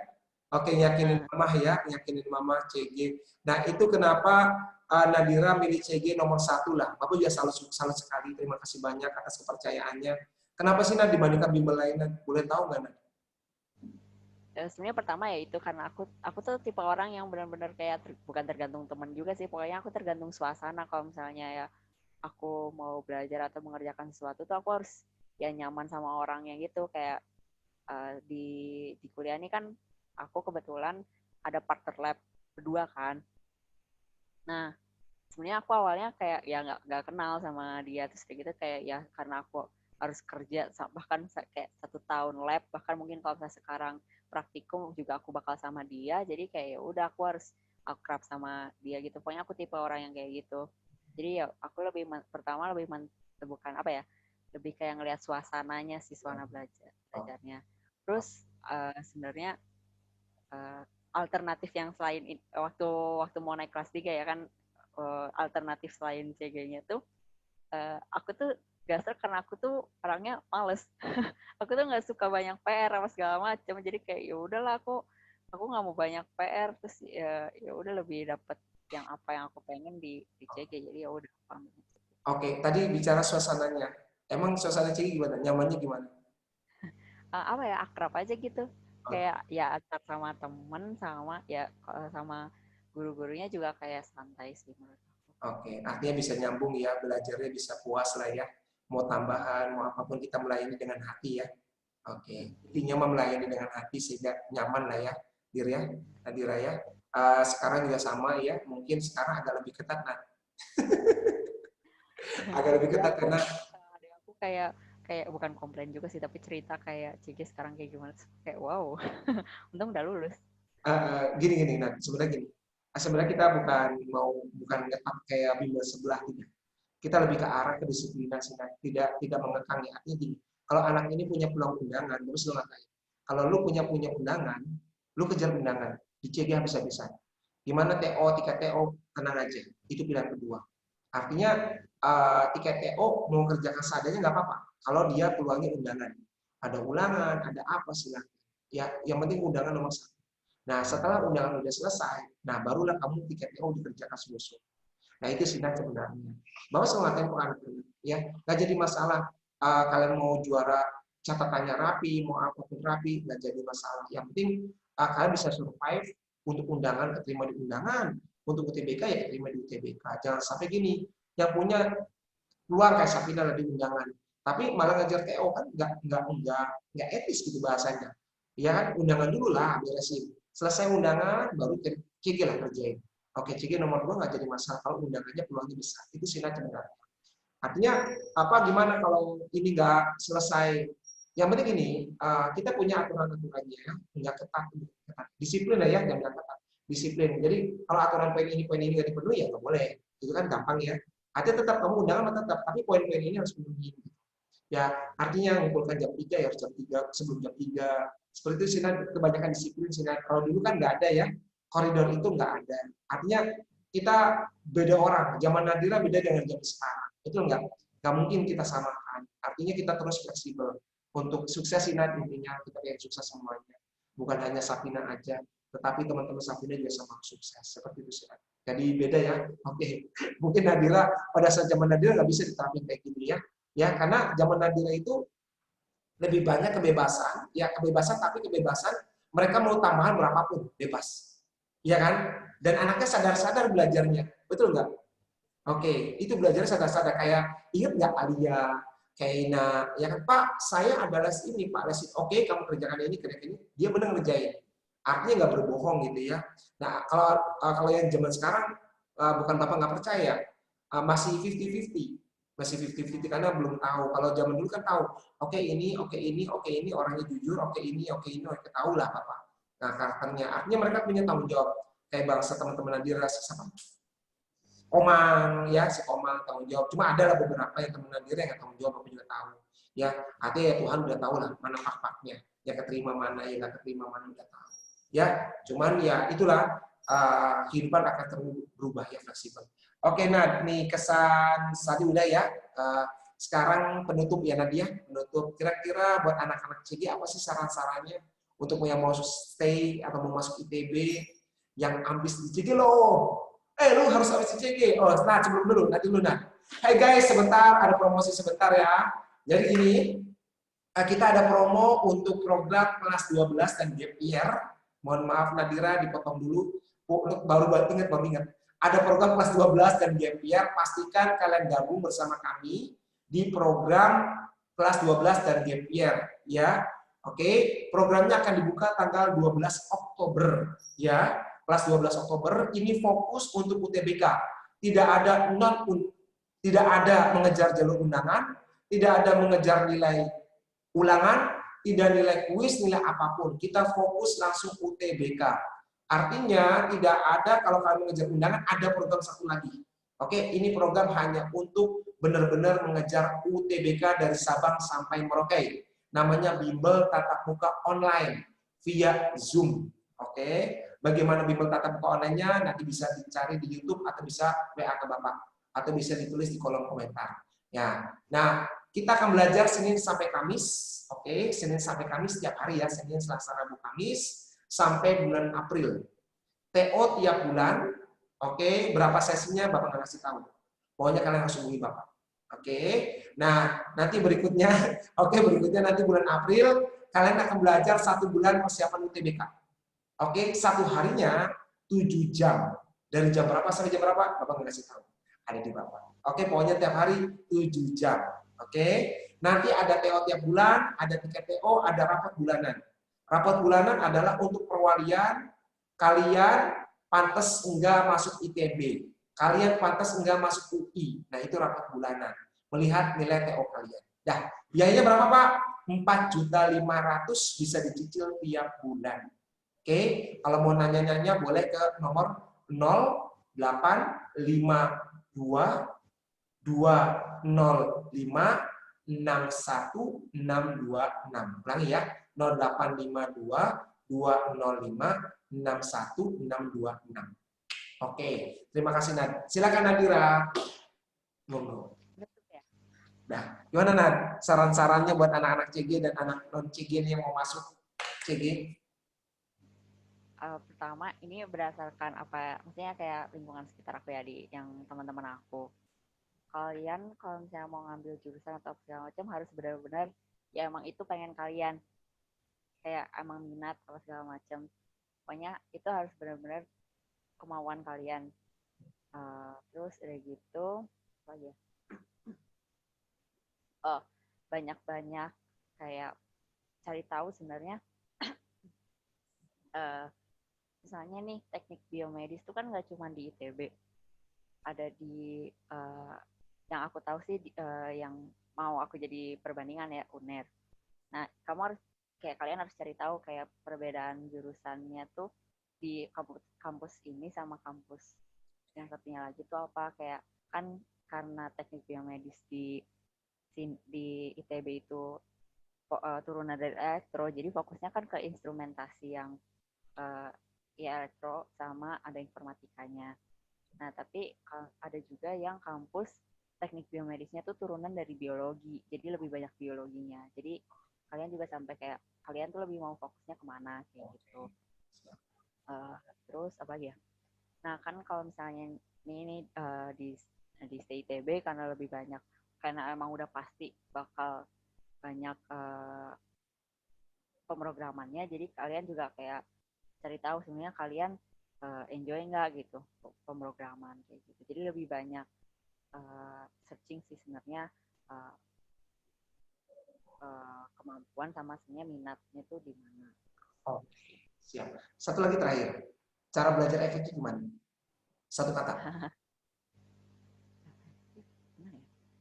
Oke, yakinin Nah, mama ya, yakinin mama CG. Nah, itu kenapa Nadira milih CG nomor 1 lah. Bapak juga salut sekali. Terima kasih banyak atas kepercayaannya. Kenapa sih Nad dibandingkan bimbel lain? Nad? Boleh tahu nggak Nad? sebenarnya pertama ya itu karena aku tuh tipe orang yang benar-benar kayak bukan tergantung teman juga sih, pokoknya aku tergantung suasana. Kalau misalnya ya aku mau belajar atau mengerjakan sesuatu tuh aku harus ya nyaman sama orangnya gitu. Kayak di kuliah ini kan aku kebetulan ada partner lab berdua kan. Nah, sebenarnya aku awalnya kayak ya nggak kenal sama dia, terus kayak gitu kayak ya karena aku harus kerja bahkan kayak 1 tahun lab, bahkan mungkin kalau misalnya sekarang praktikum juga aku bakal sama dia, jadi kayak ya udah aku harus akrab sama dia gitu. Pokoknya aku tipe orang yang kayak gitu. Jadi ya aku pertama lebih bukan apa ya, lebih kayak ngelihat suasananya sih, suasana belajarnya. Terus sebenarnya alternatif yang selain waktu mau naik kelas 3 ya kan, alternatif selain CG-nya tuh aku tuh dasar karena aku tuh orangnya males. Aku tuh nggak suka banyak PR apa segala macam, jadi kayak ya udahlah aku nggak mau banyak PR, terus ya udah lebih dapet yang apa yang aku pengen di CG, jadi ya udah. Oke, tadi bicara suasananya. Emang suasana CG gimana? Nyamannya gimana? Apa ya, akrab aja gitu, kayak ya antar sama temen sama ya sama guru-gurunya juga kayak santai sih menurut aku. Oke, artinya bisa nyambung ya, belajarnya bisa puas lah ya. Mau tambahan, mau apapun kita melayani dengan hati ya. Oke, intinya mah melayani dengan hati sehingga nyaman lah ya, Dir ya, Nadira ya. Sekarang juga sama ya, mungkin sekarang agak lebih ketat nah. Agak lebih Ya ketat aku karena ada aku kayak kayak bukan komplain juga sih, tapi cerita kayak CG sekarang kayak gimana, kayak wow. Untung udah lulus. gini nah sebenarnya gini. Sebenarnya kita bukan ngetap kayak bimbel sebelah gitu. Kita lebih ke arah kedisiplinan sih, nah. Tidak mengekang ya. Artinya gini, kalau anak ini punya peluang undangan, terus lo ngapain? Kalau lu punya undangan, lu kejar undangan, di CG habis-habisan. Gimana TO, tiket TO, tenang aja. Itu pilihan kedua. Artinya tiket TO mau kerjakan seadanya nggak apa-apa. Kalau dia peluangnya undangan, ada ulangan, ada apa silahkan. Ya, yang penting undangan nomor satu. Nah, setelah undangan udah selesai, nah barulah kamu tiket TO dikerjakan seluruh. Nah, itu sih sebenarnya. Bawa semua tempo anak-anak, ya nggak jadi masalah. Kalian mau juara catatannya rapi, mau apapun rapi, nggak jadi masalah. Yang penting kalian bisa survive untuk undangan, keterima di undangan, untuk UTBK ya keterima di UTBK. Jangan sampai gini, yang punya peluang kayak Sapina di undangan, tapi malah ngajar TO kan nggak etis gitu bahasanya. Ya kan, undangan dulu lah beresin. Selesai undangan baru CG lah kerjain. Oke, CG nomor 2 nggak jadi masalah kalau undangannya peluangnya besar. Itu sih benar. Artinya apa gimana kalau ini nggak selesai? Yang penting ini kita punya aturan-aturannya, nggak ketat, disiplin lah ya, jangan ketat, disiplin. Jadi kalau aturan poin ini nggak dipenuhi ya nggak boleh. Itu kan gampang ya. Artinya tetap kamu undangan tetap, tapi poin-poin ini harus dipenuhi. Ya artinya ngumpulkan jam 3 ya harus jam 3 sebelum jam 3. Seperti itu sih, kebanyakan disiplin sih. Kalau dulu kan nggak ada ya, koridor itu nggak ada. Artinya kita beda orang. Zaman Nadira beda dengan zaman sekarang. Itu nggak mungkin kita samakan. Artinya kita terus fleksibel. Untuk sukses Sinar intinya kita pengen sukses semuanya. Bukan hanya Sapina aja, tetapi teman-teman Sapina juga sama sukses. Seperti itu sih. Jadi beda ya. Oke. Mungkin Nadira pada saat zaman Nadira nggak bisa diterapin kayak gini ya. Ya, karena zaman Nadira itu lebih banyak kebebasan, ya kebebasan tapi kebebasan mereka mau tambahan berapapun bebas. Iya kan? Dan anaknya sadar-sadar belajarnya. Betul nggak? Oke, itu belajarnya sadar-sadar. Kayak, ingat nggak Alia, Kaina, ya kan Pak, saya ada les ini, Pak, les ini. Oke, kamu kerjakan ini, kerjakan ini. Dia benar ngerjain. Artinya nggak berbohong gitu ya. Nah, kalau yang zaman sekarang, bukan Bapak nggak percaya, masih 50-50. Masih 50-50 karena belum tahu. Kalau zaman dulu kan tahu, oke ini, orangnya jujur, oke ini, oke tahu lah Bapak. Nah, karakternya. Artinya mereka punya tanggung jawab. Kayak bangsa teman-teman Nadira, sama Komang ya, si Komang tanggung jawab. Cuma ada lah beberapa yang teman Nadira yang nggak tanggung jawab, aku juga tahu. Ya, artinya ya Tuhan udah tahu lah mana pak-paknya. Ya keterima mana, ya nggak keterima mana udah tahu. Ya, cuman ya itulah kehidupan akan terus berubah ya, fleksibel. Oke, Nad, nih kesan tadi udah ya. Sekarang penutup ya Nadia, penutup. Kira-kira buat anak-anak CG apa sih saran-sarannya untuk yang mau stay atau mau masuk ITB yang ambis di CG loh? Lu harus habis CG. Oh, nah sebelum dulu, nanti dulu nah. Hai guys, sebentar ada promosi sebentar ya. Jadi ini kita ada promo untuk program kelas 12 dan gap year. Mohon maaf Nadira dipotong dulu. Baru ingat. Ada program kelas 12 dan gap year, pastikan kalian gabung bersama kami di program kelas 12 dan gap year ya. Oke, programnya akan dibuka tanggal 12 Oktober ya. Kelas 12 Oktober ini fokus untuk UTBK. Tidak ada mengejar jalur undangan, tidak ada mengejar nilai ulangan, tidak nilai kuis, nilai apapun. Kita fokus langsung UTBK. Artinya tidak ada kalau kalian mengejar undangan ada program satu lagi. Oke, ini program hanya untuk benar-benar mengejar UTBK dari Sabang sampai Merauke. Namanya bimbel tatap muka online via Zoom. Oke, bagaimana bimbel tatap muka online-nya nanti bisa dicari di YouTube atau bisa WA ke Bapak atau bisa ditulis di kolom komentar. Ya, nah kita akan belajar Senin sampai Kamis. Oke, Senin sampai Kamis setiap hari ya, Senin, Selasa, Rabu, Kamis sampai bulan April. TO tiap bulan. Oke, berapa sesinya Bapak nggak kasih tahu. Pokoknya kalian harus hubungi Bapak. Oke, nah nanti berikutnya, berikutnya nanti bulan April kalian akan belajar 1 bulan persiapan UTBK. Oke, satu harinya 7 jam. Dari jam berapa sampai jam berapa? Bapak nggak kasih tahu. Ada di Bapak. Oke, pokoknya tiap hari 7 jam. Oke, nanti ada TO tiap bulan, ada tiket TO, ada rapat bulanan. Rapat bulanan adalah untuk perwalian kalian pantas enggak masuk ITB. Kalian pantas enggak masuk UI. Nah, itu rapat bulanan. Melihat nilai TO kalian. Nah, biayanya berapa, Pak? 4.500.000 bisa dicicil tiap bulan. Oke, kalau mau nanya-nanya boleh ke nomor 0852 205 61626. Ulangi ya, 0852 205 61626. Oke, terima kasih Nad. Silakan Nadira. Monggo. Nah, gimana Nad? Saran-sarannya buat anak-anak CG dan anak non CG yang mau masuk CG? Pertama, ini berdasarkan apa, maksudnya kayak lingkungan sekitar aku ya, di yang teman-teman aku. Kalian kalau misalnya mau ngambil jurusan atau segala macam harus benar-benar ya emang itu pengen kalian, kayak emang minat atau segala macam. Pokoknya itu harus benar-benar kemauan kalian. Terus udah gitu apa ya? Oh, banyak-banyak kayak cari tahu sebenarnya. Misalnya nih teknik biomedis itu kan nggak cuma di ITB, ada di yang aku tahu sih yang mau aku jadi perbandingan ya UNER. Nah, kalian harus cari tahu kayak perbedaan jurusannya tuh di kampus ini sama kampus yang satunya lagi tuh apa, kayak kan karena teknik biomedis di ITB itu turunan dari elektro, jadi fokusnya kan ke instrumentasi yang ya elektro sama ada informatikanya. Nah, tapi ada juga yang kampus teknik biomedisnya tuh turunan dari biologi, jadi lebih banyak biologinya. Jadi kalian juga sampai kayak kalian tuh lebih mau fokusnya kemana kayak gitu. Terus apa ya? Nah, kan kalau misalnya ini di ITB karena lebih banyak, karena emang udah pasti bakal banyak pemrogramannya, jadi kalian juga kayak cari tahu sebenarnya kalian enjoy nggak gitu pemrograman kayak gitu. Jadi lebih banyak searching sih sebenarnya kemampuan sama sebenarnya minatnya tuh di mana. Oke, siap. Satu lagi terakhir, cara belajar efektif gimana? Satu kata.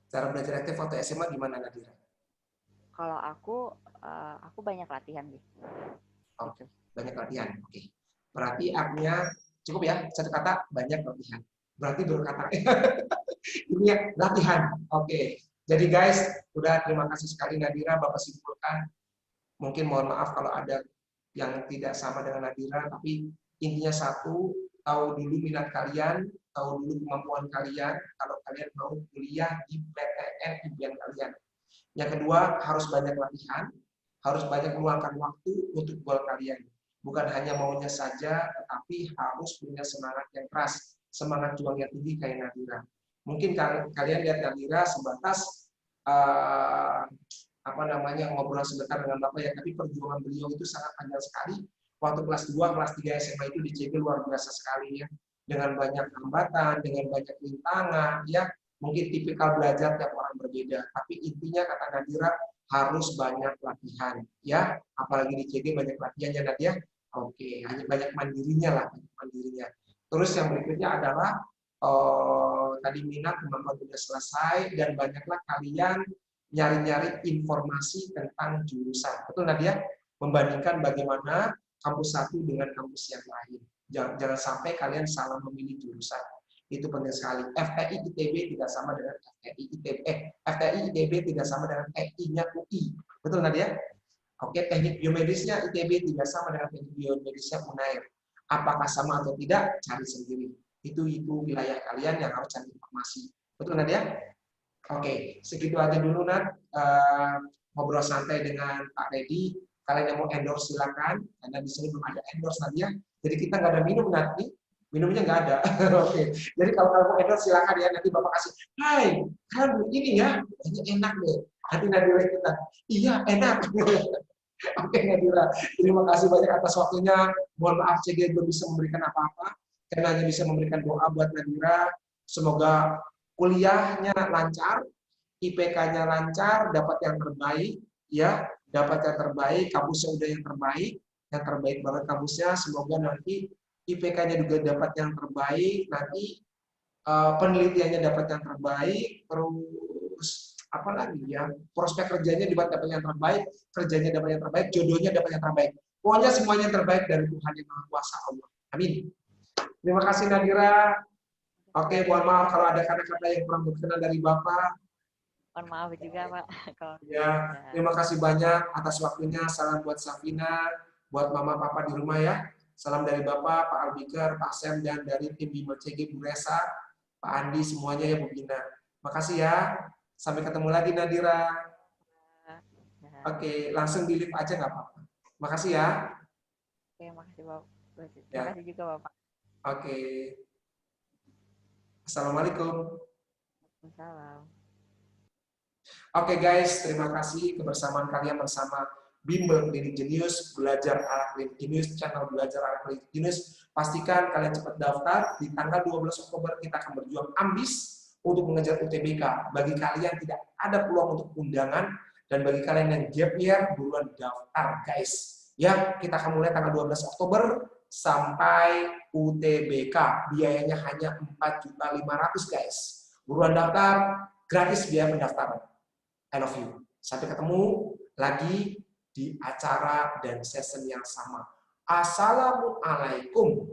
Cara belajar efektif waktu SMA gimana Nadira? Kalau aku banyak latihan gitu. Oh, banyak latihan. Oke. Berarti artinya cukup ya, satu kata banyak latihan. Berarti dua kata. Ini ya, latihan. Oke. Jadi guys, udah terima kasih sekali Nadira, Bapak simpulkan. Mungkin mohon maaf kalau ada yang tidak sama dengan Nadira, tapi intinya satu, tahu dulu minat kalian, tahu dulu kemampuan kalian, kalau kalian mau kuliah di PTN impian kalian. Yang kedua, harus banyak latihan, harus banyak meluangkan waktu untuk goal kalian. Bukan hanya maunya saja, tetapi harus punya semangat yang keras, semangat juang yang tinggi kayak Nadira. Mungkin kalian lihat Nadira sebatas ngobrol sebentar dengan Bapak ya, tapi perjuangan beliau itu sangat panjang sekali. Waktu kelas 2, kelas 3 SMA itu di CG luar biasa sekali ya. Dengan banyak hambatan, dengan banyak rintangan ya. Mungkin tipikal belajar tiap orang berbeda, tapi intinya kata Nadira, harus banyak latihan ya, apalagi di CG banyak latihannya Nadia. Oke, hanya banyak mandirinya lah, banyak mandirinya. Terus yang berikutnya adalah tadi minat kemampuan sudah selesai dan banyaklah kalian nyari-nyari informasi tentang jurusan. Betul Nadia? Membandingkan bagaimana kampus satu dengan kampus yang lain. Jangan sampai kalian salah memilih jurusan. Itu penting sekali. FTI ITB tidak sama dengan FTI ITB. FTI ITB tidak sama dengan FI-nya UI. Betul Nadia? Oke, teknik biomedisnya ITB tidak sama dengan teknik biomedisnya UNAIR. Apakah sama atau tidak? Cari sendiri. Itu wilayah kalian yang harus cari informasi. Betul Nadia? Oke, segitu aja dulu Nat. Ngobrol santai dengan Pak Reddy. Kalian yang mau endorse silakan. Karena di sini belum ada endorse Nadia. Jadi kita nggak ada minum nanti. Minumnya nggak ada. Oke. Jadi kalau kalian mau endorse silakan ya. Nanti Bapak kasih. Hai, kalian begini ya. Ini enak deh. Nanti Nadira kita. Iya, enak. Oke Nadira, terima kasih banyak atas waktunya. Mohon maaf CG belum bisa memberikan apa-apa, karena hanya bisa memberikan doa buat Nadira. Semoga kuliahnya lancar, IPK-nya lancar, dapat yang terbaik, ya, dapat yang terbaik, kampusnya udah yang terbaik banget kampusnya. Semoga nanti IPK-nya juga dapat yang terbaik, nanti penelitiannya dapat yang terbaik, terus apa lagi ya, prospek kerjanya dapat yang terbaik, kerjanya dapat yang terbaik, jodohnya dapat yang terbaik. Pokoknya semuanya yang terbaik dari Tuhan yang Maha Kuasa Allah. Amin. Terima kasih Nadira. Oke, mohon maaf kalau ada kata-kata yang kurang berkenan dari Bapak. Mohon maaf juga Pak. Kalau Ya, terima kasih banyak atas waktunya. Salam buat Safina, buat Mama Papa di rumah ya. Salam dari Bapak, Pak Albikar, Pak Sem, dan dari tim Bimbel CG Bu Resa, Pak Andi, semuanya ya Bu Gina. Makasih ya. Sampai ketemu lagi Nadira. Oke, langsung di live aja nggak apa-apa. Makasih ya. Oke, makasih Bapak. Ya. Makasih juga Bapak. Oke. Assalamualaikum. Waalaikumsalam. Oke guys, terima kasih kebersamaan kalian bersama Bimbel Klinik Jenius, belajar ala Klinik Jenius, channel belajar ala Klinik Jenius. Pastikan kalian cepat daftar. Di tanggal 12 Oktober kita akan berjuang ambis untuk mengejar UTBK. Bagi kalian tidak ada peluang untuk undangan, dan bagi kalian yang gap year, buruan daftar guys. Ya, kita akan mulai tanggal 12 Oktober sampai UTBK. Biayanya hanya 4.500.000 guys. Buruan daftar, gratis biaya pendaftaran. I love you. Sampai ketemu lagi di acara dan session yang sama. Assalamualaikum.